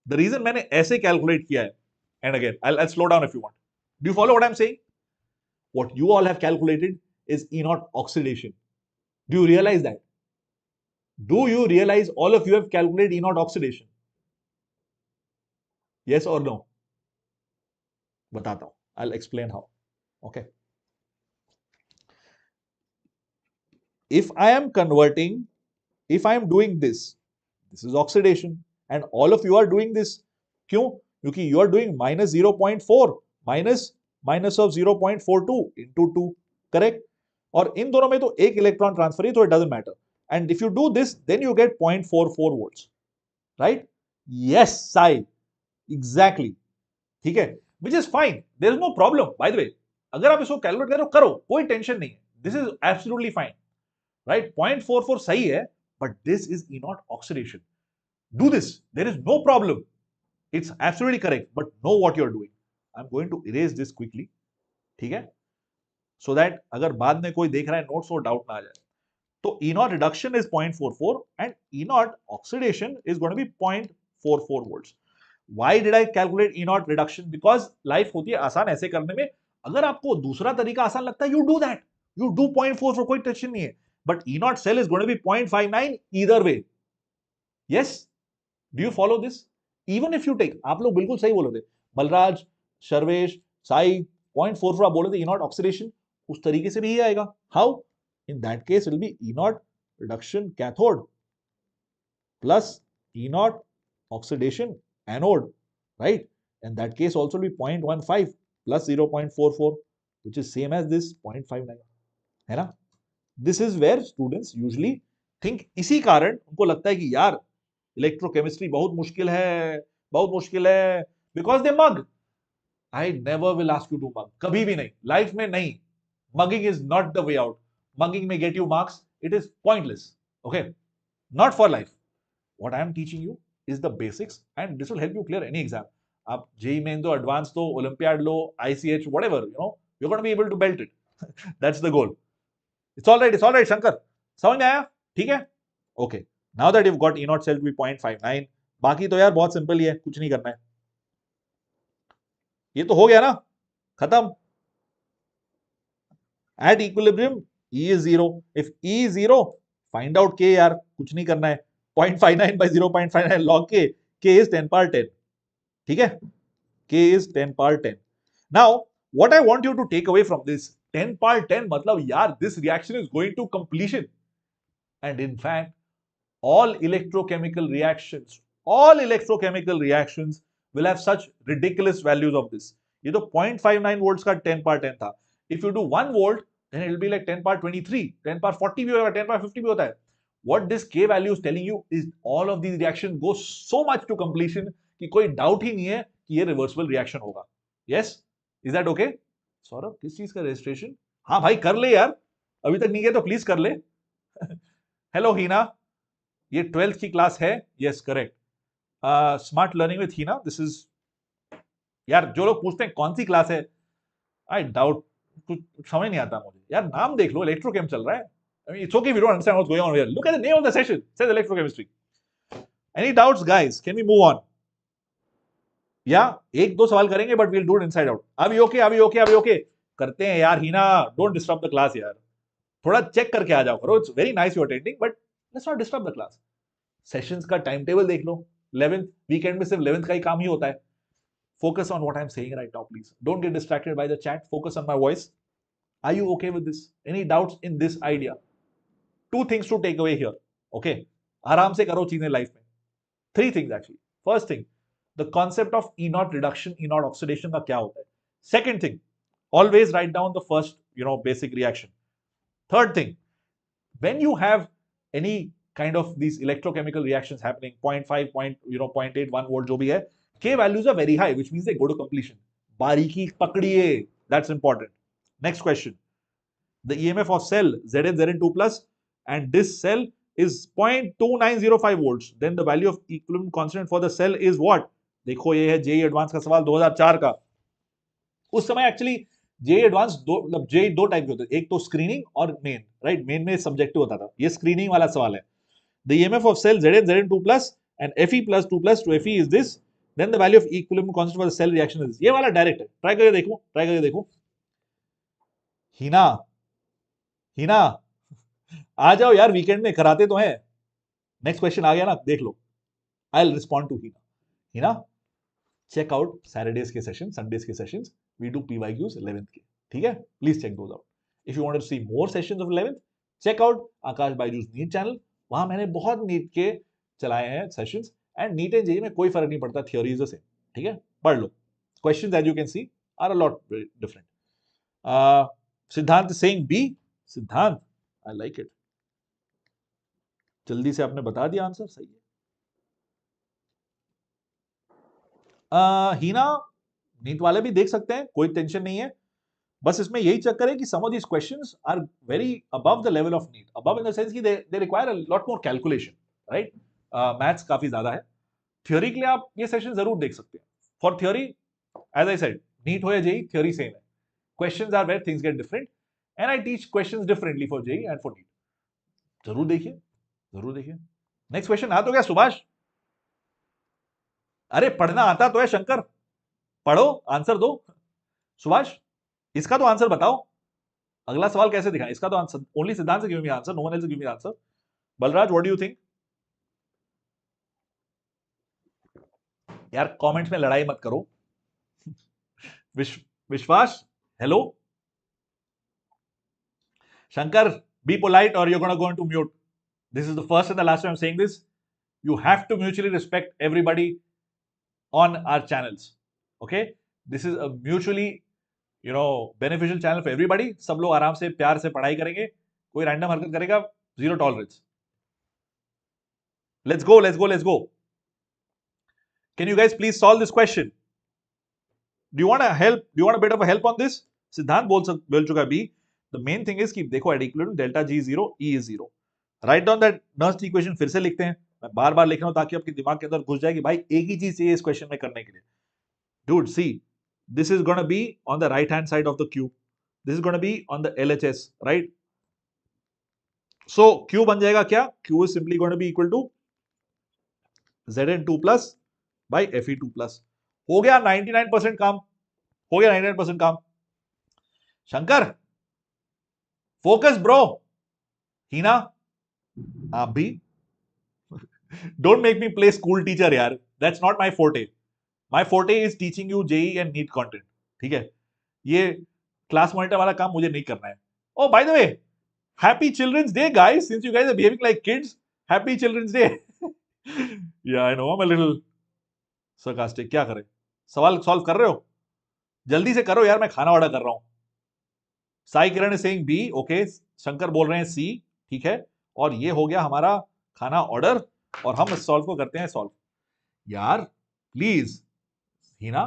the reason मैंने ऐसे calculate किया है, and again I'll slow down if you want. Do you follow what I'm saying? What you all have calculated is E naught oxidation. Do you realize that? Do you realize all of you have calculated E naught oxidation? Yes or no? बताता हूं. I'll explain how. Okay. If I am converting, if I am doing this is oxidation, and all of you are doing this. क्यों? क्योंकि you are doing minus 0.4 minus of 0.42 into 2, correct? और इन दोनों में तो एक electron transfer है, तो it doesn't matter. And if you do this, then you get 0.44 volts, right? Yes, Sai, exactly. ठीक है, which is fine. There is no problem. By the way, अगर आप इसको कैलकुलेट करो, करो, कोई टेंशन नहीं है. This is absolutely fine, right? 0.44 सही है, but this is E naught oxidation. Do this. There is no problem. It's absolutely correct, but know what you're doing. I'm going to erase this quickly. ठीक है? So that अगर बाद में कोई देख रहा है नोट्स और डाउट ना आ जाए. तो E naught reduction is 0.44 and E naught oxidation is going to be 0.44 volts. Why did I calculate E naught reduction? Because life होती है आसान ऐसे करने में. अगर आपको दूसरा तरीका आसान लगता है, you do that. You do 0.44, कोई टेंशन नहीं है. But E naught cell is going to be 0.59 either way. Yes? Do you follow this? Even if you take, आप लोग बिल्कुल सही बोले थे. बलराज, शर्वेश, साई, 0.44 आप बोले थे E naught oxidation, उस तरीके से भी ही आएगा. How? In that case, it will be E naught reduction cathode plus E naught oxidation anode, right? And that case also will be 0.15 plus 0.44, which is same as this 0.59. है ना? This is where students usually think. इसी कारण उनको लगता है कि यार electrochemistry बहुत मुश्किल है, because they mug. I never will ask you to mug. कभी भी नहीं, लाइफ में नहीं. Mugging is not the way out. Mugging may get you marks. It is pointless. Okay, not for life. What I am teaching you is the basics, and this will help you clear any exam. आप JEE main दो, advanced दो, Olympiad low, ICH, whatever, you're going to be able to belt it. That's the goal. It's all right Shankar, समझ में आया? ठीक है, okay. Now that you got E not cell to be 0.59, बाकी तो यार बहुत सिंपल ही है, कुछ नहीं करना है, ये तो हो गया ना, खत्म। At equilibrium E is 0, if E is 0 find out K यार, कुछ नहीं करना है, 0.59 by 0.59 log K is 10 power 10, ठीक है, K is 10 power 10. Now what I want you to take away from this 10 power 10 मतलब यार this reaction is going to completion, and in fact all electrochemical reactions will have such ridiculous values of this. ये तो 0.59 volts का 10 power 10 था, if you do 1 volt then it will be like 10 power 23, 10 power 40 भी होगा, 10 power 50 भी होता है. What this K value is telling you is all of these reactions go so much to completion कि कोई doubt ही नहीं है कि ये रिवर्सिबल रिएक्शन होगा. Yes, is that okay? Saurabh किस चीज का रजिस्ट्रेशन? हाँ भाई कर ले यार, अभी तक नहीं किया तो प्लीज कर ले. हेलो हीना, ये 12th की क्लास है? Yes correct. Smart learning with Heena, this is, यार जो लोग पूछते हैं कौन सी क्लास है, आई डाउट, कुछ समझ नहीं आता मुझे यार, नाम देख लो, इलेक्ट्रोकेम चल रहा है. I mean, it's okay if you don't understand what's going on here. Look at the name of the session. It says electrochemistry. Any doubts, guys? Can we move on? या एक दो सवाल करेंगे but we'll do it inside out. अभी okay करते हैं यार. हीना, don't disrupt the class यार, थोड़ा चेक करके आ जाओ करो. It's very nice you attending, but let's not disturb the class. Sessions का टाइम टेबल देख लो. 11th वीकेंड में सिर्फ 11th का ही काम ही होता है. Focus on what I'm saying right now, please. Don't get distracted by the chat. Focus on my voice. Are you okay with this? Any doubts in this idea? Two things to take away here. Okay, आराम से करो चीजें life में. Three things actually. First thing, the concept of E naught reduction, E naught oxidation का क्या होता है. Second thing, always write down the first, basic reaction. Third thing, when you have any kind of these electrochemical reactions happening, 0.5, 0.8, 1 volt जो भी है, K values are very high, which means they go to completion. बारीकी पकड़िए, that's important. Next question. The EMF of cell Zn Zn2 plus and this cell is 0.2905 volts. Then the value of equilibrium constant for the cell is what? देखो ये है JEE advance का सवाल 2004 का. उस समय एक्चुअली JEE एडवांस मतलब JEE दो टाइप के होते हैं, एक तो स्क्रीनिंग और मेन, राइट. मेन में सब्जेक्टिव होता था, ये स्क्रीनिंग वाला सवाल है. The EMF of cell Zn Zn2 plus and Fe plus 2 plus to Fe is this. Then the value of equilibrium constant for the cell reaction is this. ये वाला direct है, ट्राई करके देखो. हीना आ जाओ यार, वीकेंड में कराते तो हैं. नेक्स्ट क्वेश्चन आ गया ना, देख लो. I will respond to Heena. Check out Saturdays के सेशन, संडेज के sessions. We do PYQs 11th के, ठीक है. Please check those out. If you want to see more sessions of 11th, check out Aakash Byju's NEET channel. वहां मैंने बहुत NEET के चलाए हैं sessions, and NEET and JEE में कोई फर्क नहीं पड़ता, थ्योरी इज द सेम, ठीक है. पढ़ लो. Questions as you can see are a lot different. Siddhant saying B. Siddhant, I like it. जल्दी से आपने बता दिया आंसर, सही है. हीना, नीट वाले भी देख सकते हैं, कोई टेंशन नहीं है. बस इसमें यही चक्कर है कि some of these questions are very above the level of NEET. Above in the sense कि they require a lot more calculation, right. Maths काफी ज्यादा है. थ्योरी के लिए आप ये सेशन जरूर देख सकते हैं. For theory, as I said, NEET हो या जेईई, थ्योरी सेम है. Questions are where things get different, and I teach questions differently for JEE and for NEET. जरूर देखिए. नेक्स्ट क्वेश्चन आ तो गया सुभाष. अरे पढ़ना आता तो है शंकर, पढ़ो, आंसर दो. सुभाष, इसका तो आंसर बताओ. अगला सवाल कैसे दिखाएं, इसका तो आंसर ओनली सिद्धांत से give me answer, no one else give me answer. Balraj, what do you think? यार कमेंट्स में लड़ाई मत करो. Vishwas, hello. Shankar, be polite or you're going to go into mute. This is the first and the last time I'm saying this. You have to mutually respect everybody on our channels. Okay? This is a mutually, beneficial channel for everybody. सब लोग आराम से प्यार से पढ़ाई करेंगे. कोई random हरकत करेगा, zero tolerance. Let's go. Can you guys please solve this question? Do you want a help? Do you want a bit of a help on this? सिद्धांत बोल चुका B. The main thing is कि देखो at equilibrium delta G is 0, E is 0. Write down that Nernst equation. फिर से लिखते हैं, मैं बार बार लिख रहा हूं ताकि आपके दिमाग के अंदर घुस जाए कि भाई एक ही चीज चाहिए इस क्वेश्चन में करने के लिए. Dude, see, this is going to be on the right hand side of the cube. This is going to be on the LHS, right? So Q बन जाएगा क्या? Q is simply going to be equal to Zn2 plus by Fe2 plus. हो गया 99% काम, हो गया 99% काम. Shankar focus bro. Heena आप भी. Don't make me play school teacher यार, that's not my forte. My forte is teaching you JEE and NEET content. ठीक है, ये क्लास मॉनिटर वाला काम मुझे नहीं करना है. Oh by the way, happy children's day guys, since you guys are behaving like kids. Happy children's day. Yeah I know, I am a little sarcastic. क्या करें, सवाल सॉल्व कर रहे हो? जल्दी से करो यार, मैं खाना ऑर्डर कर रहा हूं. Sai Kiran is saying B. Okay, Shankar बोल रहे हैं सी. ठीक है, और ये हो गया हमारा खाना ऑर्डर, और हम इस सॉल्व को करते हैं सॉल्व. यार please Heena,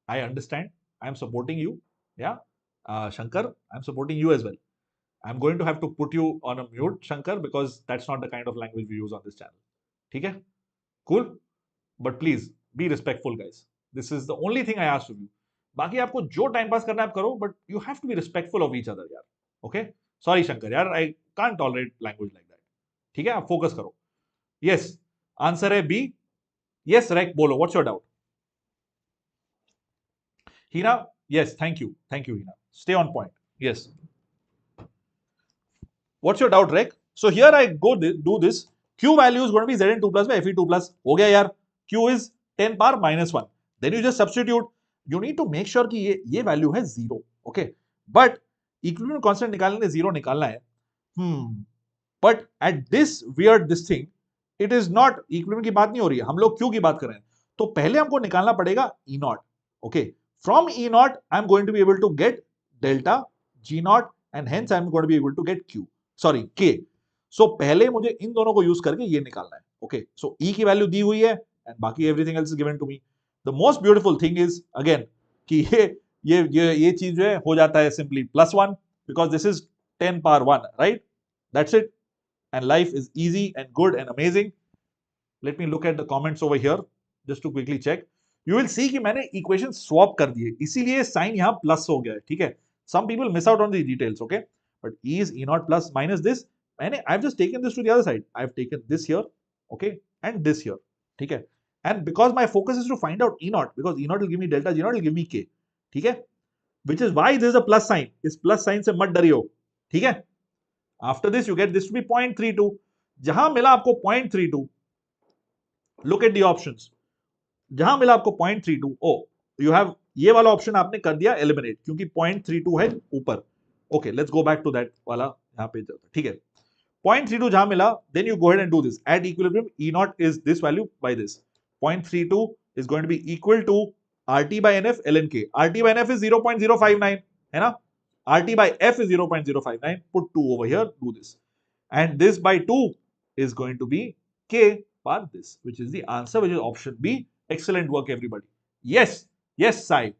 I understand, I am supporting you. या Shankar, I'm supporting you as well. I'm going to have to put you on a mute, Shankar, because that's not the kind of language we use on this channel. ठीक है, cool, but please be respectful, guys. This is the only thing I ask of you. बाकी आपको जो time pass करना है आप करो, but you have to be respectful of each other, यार. Okay? Sorry, Shankar, यार, I can't tolerate language like that. ठीक है, आप फोकस करो. Yes, आंसर है बी. Yes, Rek, बोलो, what's your doubt? Hina, yes, thank you, Hina. Stay on point. Yes. What's your doubt, Rek? So here I go do this. Q value is going to be Zn2 plus by Fe2 plus. हो गया यार. Q is 10 power minus 1. Then you just substitute. You need to make sure कि ये value है 0. Okay. But equilibrium constant निकालने के 0 निकालना है. But at this weird this thing, it is not equilibrium की बात नहीं हो रही है. हम लोग Q की बात कर रहे हैं. तो पहले हमको निकालना पड़ेगा E0. Okay. From E0, I'm going to be able to get delta G0 and hence I'm going to be able to get Q. Sorry के. सो पहले मुझे इन दोनों को यूज करके ये निकालना है. ओके, सो ई की वैल्यू दी हुई है एंड बाकी everything else is given to me. The most beautiful thing is again कि ये चीज जो है हो जाता है simply +1 because this is 10 power 1, right? That's it, and life is easy and good and amazing. Let me look at the comments over here just to quickly check. You will see कि मैंने equation swap कर दिए, इसीलिए sign यहां plus हो गया है. ठीक है, some people miss out on the details. Okay, but E is E0 plus minus this, and I've just taken this to the other side. I've taken this here, okay, and this here. ठीक है, and because my focus is to find out E0, because E0 will give me delta, G0 will give me K. ठीक है, which is why there is a plus sign. इस plus sign से मत डरियो. ठीक है, after this you get this to be 0.32. जहां मिला आपको 0.32, look at the options. जहां मिला आपको 0.32, oh, you have ये वाला ऑप्शन आपने कर दिया एलिमिनेट क्योंकि 0.32 है ऊपर. Okay, let's go back to that वाला यहाँ पे. ठीक है, 0.32 जहां मिला, then you go ahead and do this. At equilibrium, E0 is this value by this. 0.32 is going to be equal to RT by NF ln K. RT by NF is 0.059, है ना? RT by F is 0.059. Put 2 over here, do this. And this by 2 is going to be K par this, which is the answer, which is option B. Excellent work, everybody. Yes, yes, Sai.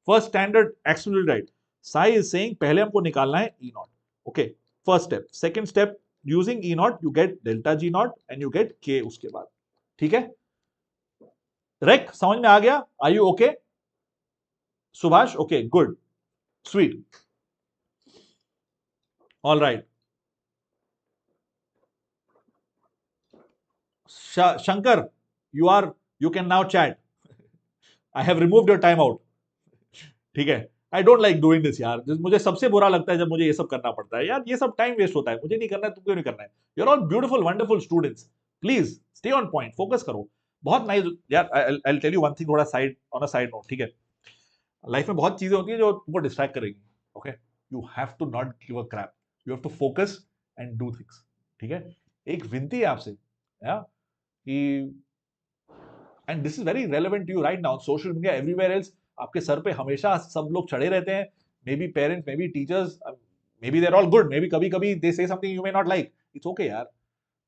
First standard, absolutely right. Sai is saying पहले हमको निकालना है E0. Okay, first step. Second step, using E0 you get delta G0 and you get K उसके बाद. ठीक है, Rek, समझ में आ गया? Are you okay? Subhash, okay, good, sweet. All right. Shankar, you can now chat. I have removed your timeout. ठीक है, I don't like doing this यार. मुझे सबसे बुरा लगता है जब मुझे ये सब करना पड़ता है यार. ये सब टाइम वेस्ट होता है, मुझे नहीं करना है, तुम क्यों नहीं करना है? You are all beautiful wonderful students. Please stay on point, focus करो. बहुत नाइस यार. I will tell you one thing, थोड़ा side on a side note. ठीक है, लाइफ में बहुत चीजें होती है जो तुमको डिस्ट्रैक्ट करेगी. Okay, you have to not give a crap, you have to focus and do things. ठीक है, एक विनती है आपसे कि, and this is very relevant to you right now, social media everywhere else. आपके सर पे हमेशा सब लोग चढ़े रहते हैं. Maybe parents, maybe teachers, maybe they're all good, maybe कभी कभी they say something you may not like. It's okay यार,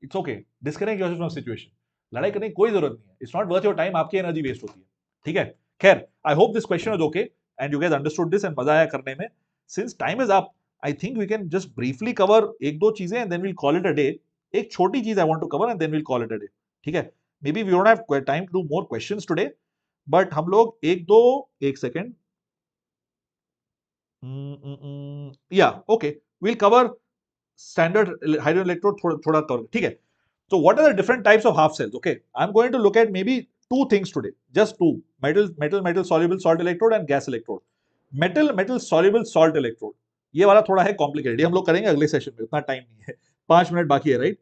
it's okay. Disconnect yourself from situation. लड़ाई करने की कोई जरूरत नहीं है. It's not worth your time, आपकी एनर्जी वेस्ट होती है. ठीक है, खैर, I hope this question is okay and you guys understood this and मजा आया करने में. Since time is up, I think we can just briefly cover एक दो चीजें and then we'll call it a day. एक छोटी चीज आई want to cover and then we'll call it a day. ठीक है, maybe we don't have time to do more questions today, but हम लोग एक second, yeah, okay, we'll cover standard hydrogen electrode थोड़ा करो, ठीक है. So what are the different types of half cells? Okay, I'm going to look at maybe two things today, just two: metal soluble salt electrode and gas electrode. metal soluble salt electrode, ये वाला थोड़ा है complicated, ये हम लोग करेंगे अगले session में, उतना टाइम नहीं है, 5 मिनट बाकी है, राइट.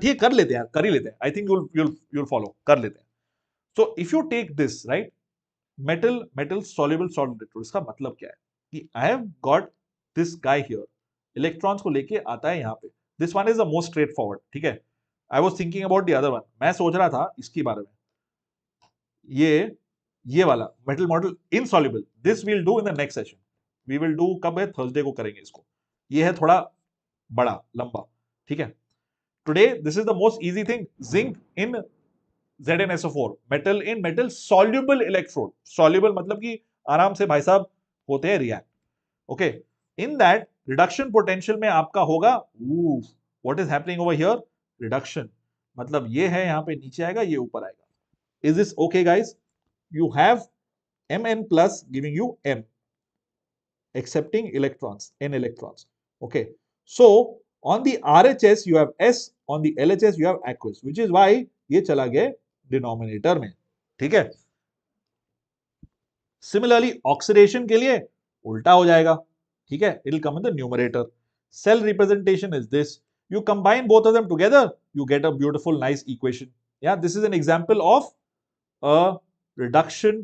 ठीक है, कर लेते हैं यार, कर ही लेते हैं. आई थिंक you'll follow, कर लेते हैं. So if you take this, right, metal soluble salt electrode, इसका मतलब क्या है कि I have got this guy here, electrons को लेके आता है यहाँ पे. This one is the most straightforward, ठीक है. I was thinking about the other one, मैं सोच रहा था इसके बारे में, ये वाला metal model insoluble. This will do in the next session. We will do, कब है, थर्सडे को करेंगे इसको. ये है थोड़ा बड़ा लंबा, ठीक है. Today this is the most easy thing, zinc in ZnSO4, metal in metal soluble electrode. Soluble मतलब कि आराम से भाई साहब होते हैं react. Okay, in that reduction potential में आपका होगा, what is happening over here, reduction. मतलब ये है, यहां पे नीचे आएगा, ये ऊपर आएगा. Is this okay guys? You have Mn plus giving you M, accepting electrons, N electrons. Okay, so on the RHS you have S, on the LHS you have aqueous, which is why ये चला गया denominator में, ठीक है. Similarly oxidation के लिए उल्टा हो जाएगा, ठीक है. It will come in the numerator. Cell representation is this. You combine both of them together, you get a beautiful, nice equation. Yeah, this is an example of a reduction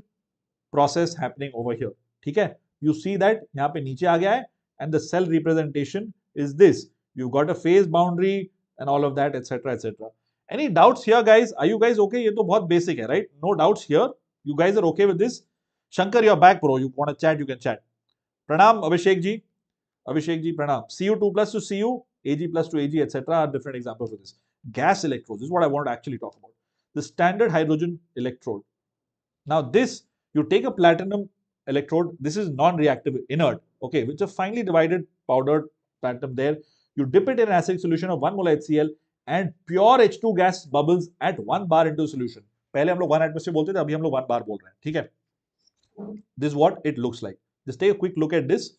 process happening over here. ठीक है, you see that यहाँ पे नीचे आ गया है, and the cell representation is this. You got a phase boundary and all of that, etc., etc. Any doubts here, guys? Are you guys okay? ये तो बहुत basic है, right? No doubts here. You guys are okay with this? Shankar, you're back, bro. You want to chat? You can chat. Pranam, Abhishek ji. Abhishek ji, pranam. Cu2 plus to Cu, Ag plus to Ag, etc. are different examples of this. Gas electrodes, this is what I want to actually talk about. The standard hydrogen electrode. Now this, you take a platinum electrode, this is non-reactive, inert, okay, which is a finely divided powdered platinum there. You dip it in an acidic solution of 1 mole HCl and pure H2 gas bubbles at 1 bar into solution. पहले हम लोग 1 atmosphere बोलते थे, अभी हम लोग 1 bar बोल रहे हैं, ठीक है. This is what it looks like. Just take a quick look at this.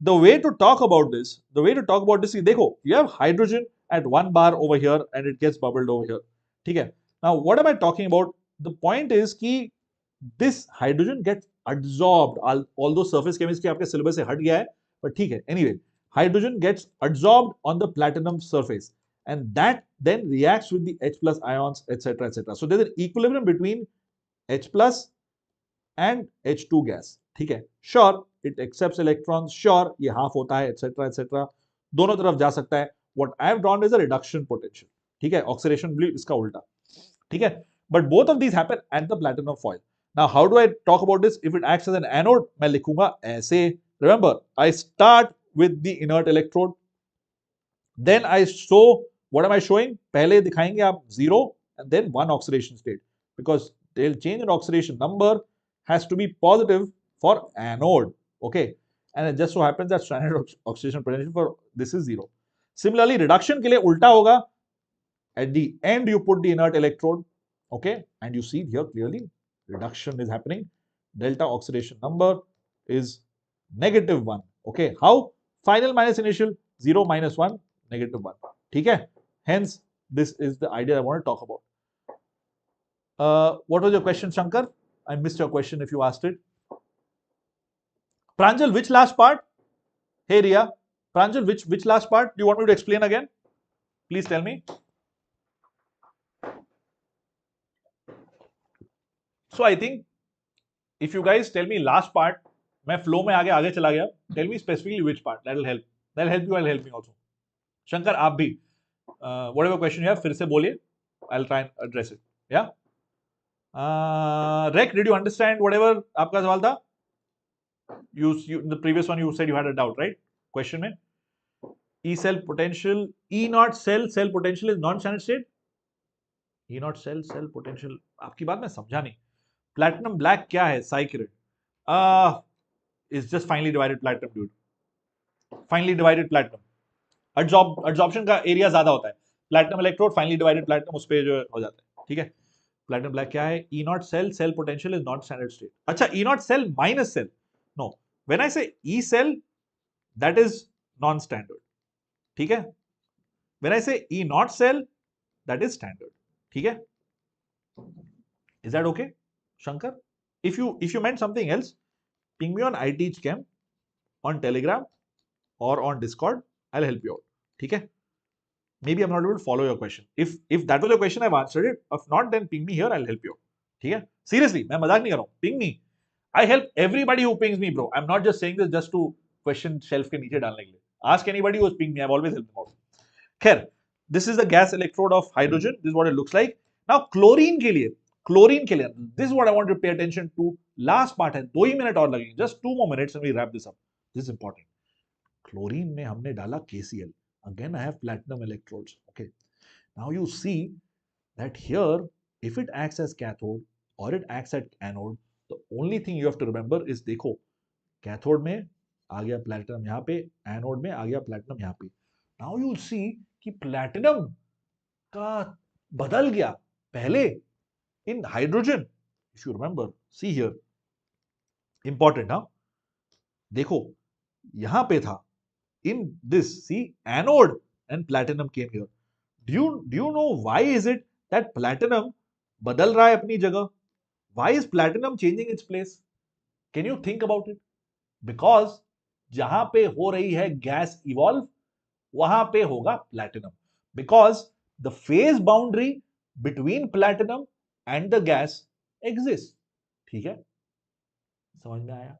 The way to talk about this, is देखो, you have hydrogen at 1 bar over here and it gets bubbled over here, ठीक है. Now what am I talking about? The point is कि this hydrogen gets adsorbed, although surface chemistry आपके syllabus से हट गया है, but ठीक है. Anyway, hydrogen gets adsorbed on the platinum surface and that then reacts with the H plus ions, etc., etc. So there's an equilibrium between H plus and H2 gas, ठीक है. Sure, it accepts electrons, sure, ये half होता है, etc., etc. दोनों तरफ जा सकता है. What I have drawn is a reduction potential, ठीक है. Oxidation भी इसका उल्टा, ठीक है. But both of these happen at the platinum foil. Now, how do I talk about this? If it acts as an anode, मैं लिखूंगा ऐसे. Remember, I start with the inert electrode. Then I show, what am I showing? पहले दिखाएंगे आप 0 and then 1 oxidation state, because they'll change in oxidation number has to be positive for anode, okay, and it just so happens that standard oxidation potential for this is 0. Similarly, reduction के लिए उल्टा होगा. At the end you put the inert electrode, okay, and you see here clearly reduction is happening. Delta oxidation number is -1, okay. How? Final minus initial, 0 minus 1, -1, ठीक है. Hence this is the idea I want to talk about. What was your question, Shankar? I missed your question if you asked it. Pranjal, which last part? Hey Ria, Pranjal, which last part do you want me to explain again? Please tell me. So I think if you guys tell me last part, मैं flow में आगे चला गया. Tell me specifically which part. That'll help. That'll help you. I'll help me also. Shankar, आप भी whatever question you have फिर से बोलिए. I'll try and address it. Yeah. Rek, did you understand whatever आपका सवाल था? You the previous one you said you had a doubt, right? Question में E cell potential, E naught cell potential is non-standard state. E naught cell potential, आपकी बात मैं समझा नहीं. Platinum black क्या है? Cyclid. Is just finely divided platinum, dude. Finely divided platinum. Adsorption का area ज्यादा होता है. Platinum electrode, finely divided platinum, उस पे जो हो जाता है, ठीक है. Platinum black क्या है? E naught cell potential is non-standard state. अच्छा, E naught cell minus cell. No, when I say E cell, that is non standard, ठीक है। When I say E not cell, that is standard, ठीक है। Is that okay Shankar? if you meant something else, ping me on I teach Chem on Telegram or on Discord. I'll help you out, ठीक है। Maybe I'm not able to follow your question. If that was your question, I've answered it. If not, then ping me here. I'll help you out. ठीक है? Seriously, मैं मजाक नहीं कर रहा हूँ. Ping me. I help everybody who pings me, bro. I'm not just saying this just to question shelf के नीचे डालने के लिए. Ask anybody who's pinged me. I've always helped them out. खैर, this is the gas electrode of hydrogen. This is what it looks like. Now chlorine के लिए, this is what I want to pay attention to. Last part है, 2 ही minute और लगेंगे. Just 2 more minutes and we wrap this up. This is important. Chlorine में हमने डाला KCl. Again, I have platinum electrodes. Okay. Now you see that here, if it acts as cathode or it acts as anode, the only thing you have to remember is देखो, cathode में आ गया platinum यहाँ पे, anode में आ गया platinum यहाँ पे. Now you see कि platinum का बदल गया. पहले in hydrogen, if you remember, see here, important ना? देखो, यहाँ पे था. In this, see, anode and platinum came here. Do you know why is it that platinum बदल रहा है अपनी जगह? Why is platinum changing its place? Can you think about it? Because जहां पे हो रही है gas evolve, वहां पे होगा platinum. Because the phase boundary between platinum and the gas exists. ठीक है? समझ में आया?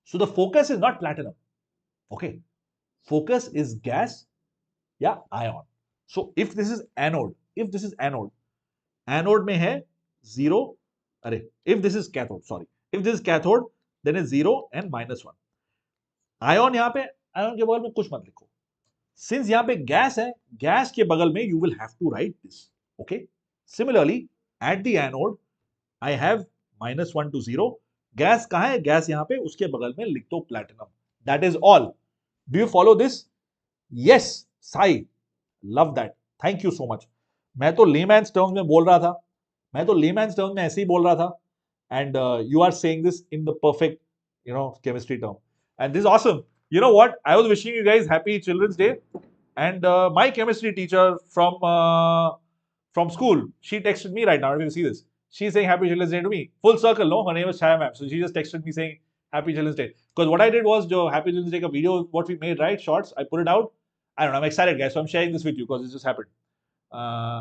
So the focus is not platinum. Okay. Focus is gas या ion. So if this is anode, anode में है 0, अरे, if this is cathode, then is 0 and -1. Ion यहाँ पे, ion के बगल में कुछ मत लिखो. Since यहाँ पे gas है, gas के बगल में you will have to write this. Okay. Similarly, at the anode, I have -1 to 0. Gas कहाँ है? Gas यहाँ पे, उसके बगल में लिख दो platinum. That is all. Do you follow this? Yes, Sai. Love that. Thank you so much. मैं तो layman's terms में बोल रहा था. मैं तो layman's terms में ऐसे ही बोल रहा था. And you are saying this in the perfect, chemistry term. And this is awesome. You know what? I was wishing you guys happy Children's Day. And my chemistry teacher from school, she texted me right now. If you see this, she's saying happy Children's Day to me. Full circle, no? Her name is Chaya ma'am. So she just texted me saying happy Children's Day. Because what I did was, happy Children's Day ka video, what we made, right? Shorts, I put it out. I don't know, I'm excited, guys. So I'm sharing this with you because it just happened.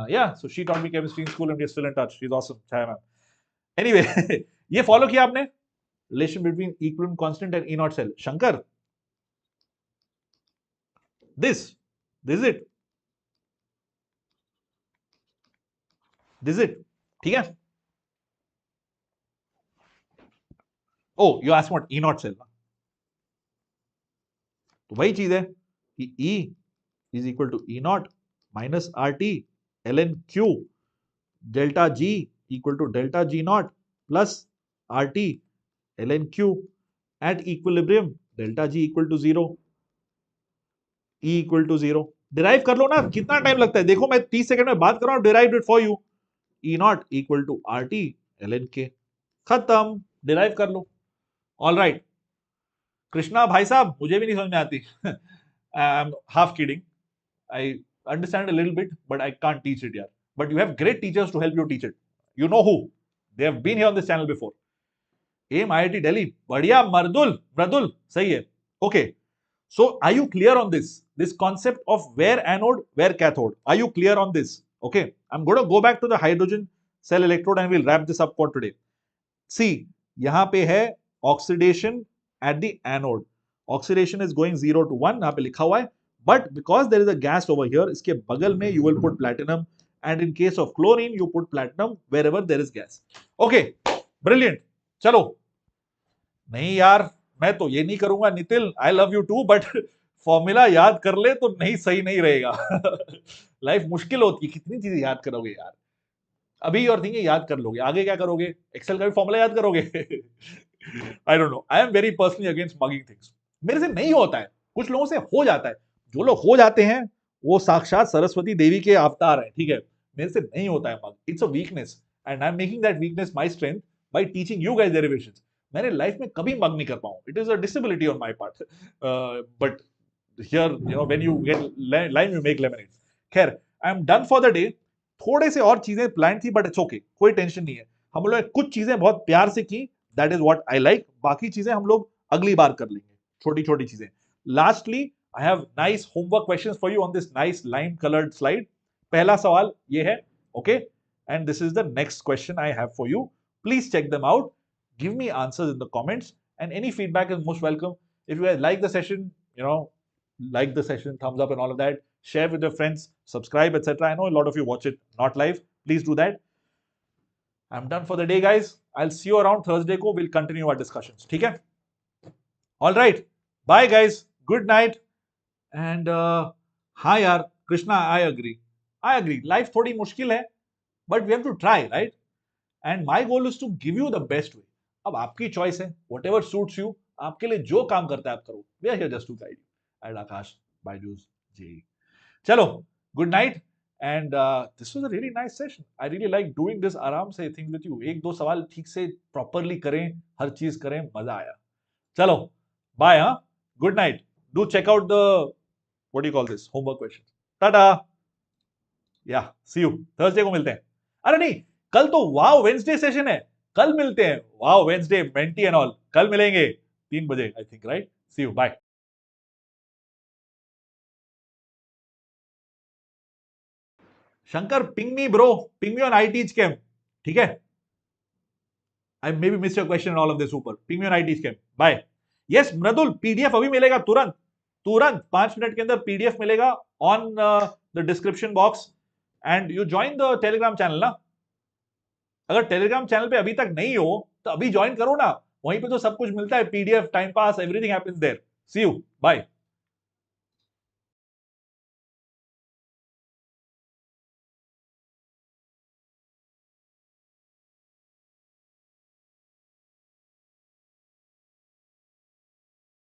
Yeah, so she taught me chemistry in school and we're still in touch. She's awesome. Chaya ma'am. Anyway, ये follow किया आपने? Relation between equilibrium constant and E naught cell. Shankar, this is it. This is it. ठीक है? Oh, you asked what E naught cell. तो वही चीज है कि E is equal to E naught minus RT ln Q delta G equal to delta G naught plus RT ln Q at equilibrium delta G equal to 0, E equal to 0. Derive कर लो ना, कितना time लगता है? देखो मैं 30 second में बात कर रहा हूं, derive it for you. E naught equal to RT ln K. खत्म, डिराइव कर लो. All right. कृष्णा भाई साहब, मुझे भी नहीं समझ में आती. I am half kidding. I understand a little bit, but I can't teach it yet. But you have great teachers to help you teach it. You know who? They have been here on this channel before. AIM IIT Delhi. Badhiya, Mardul. Sahi hai. Okay. So, are you clear on this? This concept of where anode, where cathode. Are you clear on this? Okay. I'm going to go back to the hydrogen cell electrode and we'll wrap this up for today. See, यहाँ पे है oxidation at the anode. Oxidation is going 0 to 1. यहाँ पे लिखा हुआ है. But because there is a gas over here, इसके बगल में you will put platinum, and in case of chlorine, you put platinum wherever there is gas. Okay, brilliant. चलो. नहीं यार, मैं तो ये नहीं करूंगा Nitin. I love you too, but formula याद कर ले तो नहीं, सही नहीं रहेगा. लाइफ मुश्किल होती है. कितनी चीजें याद करोगे यार? अभी और थिंकिंग याद कर लोगे, आगे क्या करोगे? एक्सेल का भी फॉर्मूला याद करोगे? I don't know. I am very personally against mugging things. मेरे से नहीं होता है, कुछ लोगों से हो जाता है. जो लोग हो जाते हैं वो साक्षात सरस्वती देवी के अवतार हैं. ठीक है, मेरे से नहीं होता है mug. It's a weakness and I am making that weakness my strength by teaching you guys derivations. मैंने लाइफ में कभी मग नहीं कर पाऊं. It is a disability on my part, but here, when you get lime, you make lemonade. खैर, I am done for the day. थोड़े से और चीजें प्लान थी, बट इट्स ओके, कोई टेंशन नहीं है. हम लोग ने कुछ चीजें बहुत प्यार से की, that is what I like. बाकी चीजें हम लोग अगली बार कर लेंगे, छोटी छोटी चीजें. Lastly, I have nice homework questions for you on this nice lime coloured slide. पहला सवाल ये है, okay, and this is the next question I have for you. Please check them out, give me answers in the comments, and any feedback is most welcome. If you guys like the session, like the session, thumbs up and all of that, share with your friends, subscribe, etc. I know a lot of you watch it not live. Please do that. I'm done for the day, guys. I'll see you around Thursday ko. We'll continue our discussions. ठीक है? All right. Bye, guys. Good night. And हाँ यार, Krishna, I agree. Life थोड़ी मुश्किल है, but we have to try, right? And my goal is to give you the best way. अब आपकी choice है, whatever suits you, आपके लिए जो काम करता है आप करो. We are here just to guide you. And Aakash, Byju's, JEE. चलो, good night. And this was a really nice session. I really like doing this आराम से things with you. एक दो सवाल ठीक से properly करें, हर चीज करें, मजा आया. चलो, bye, हाँ. Good night. Do check out the, what do you call this, homework questions. Tata. Yeah, see you. Thursday को मिलते हैं. अरे नहीं, कल तो वाओ वेंसडे सेशन है. कल मिलते हैं. Wow Wednesday, mentee and all. कल मिलेंगे 3 बजे, I think, right? See you, bye. Shankar, ping me bro, ping me on IT's chem. ठीक है? I may be miss your question all of this ऊपर. Ping me on IT's chem. Bye. Yes Mridul, PDF अभी मिलेगा, तुरंत तुरंत 5 minute के अंदर PDF मिलेगा on the description box. And you join the Telegram channel ना. अगर टेलीग्राम चैनल पे अभी तक नहीं हो तो अभी ज्वाइन करो ना. वहीं पे तो सब कुछ मिलता है, PDF, time pass, everything happens there. See you, bye.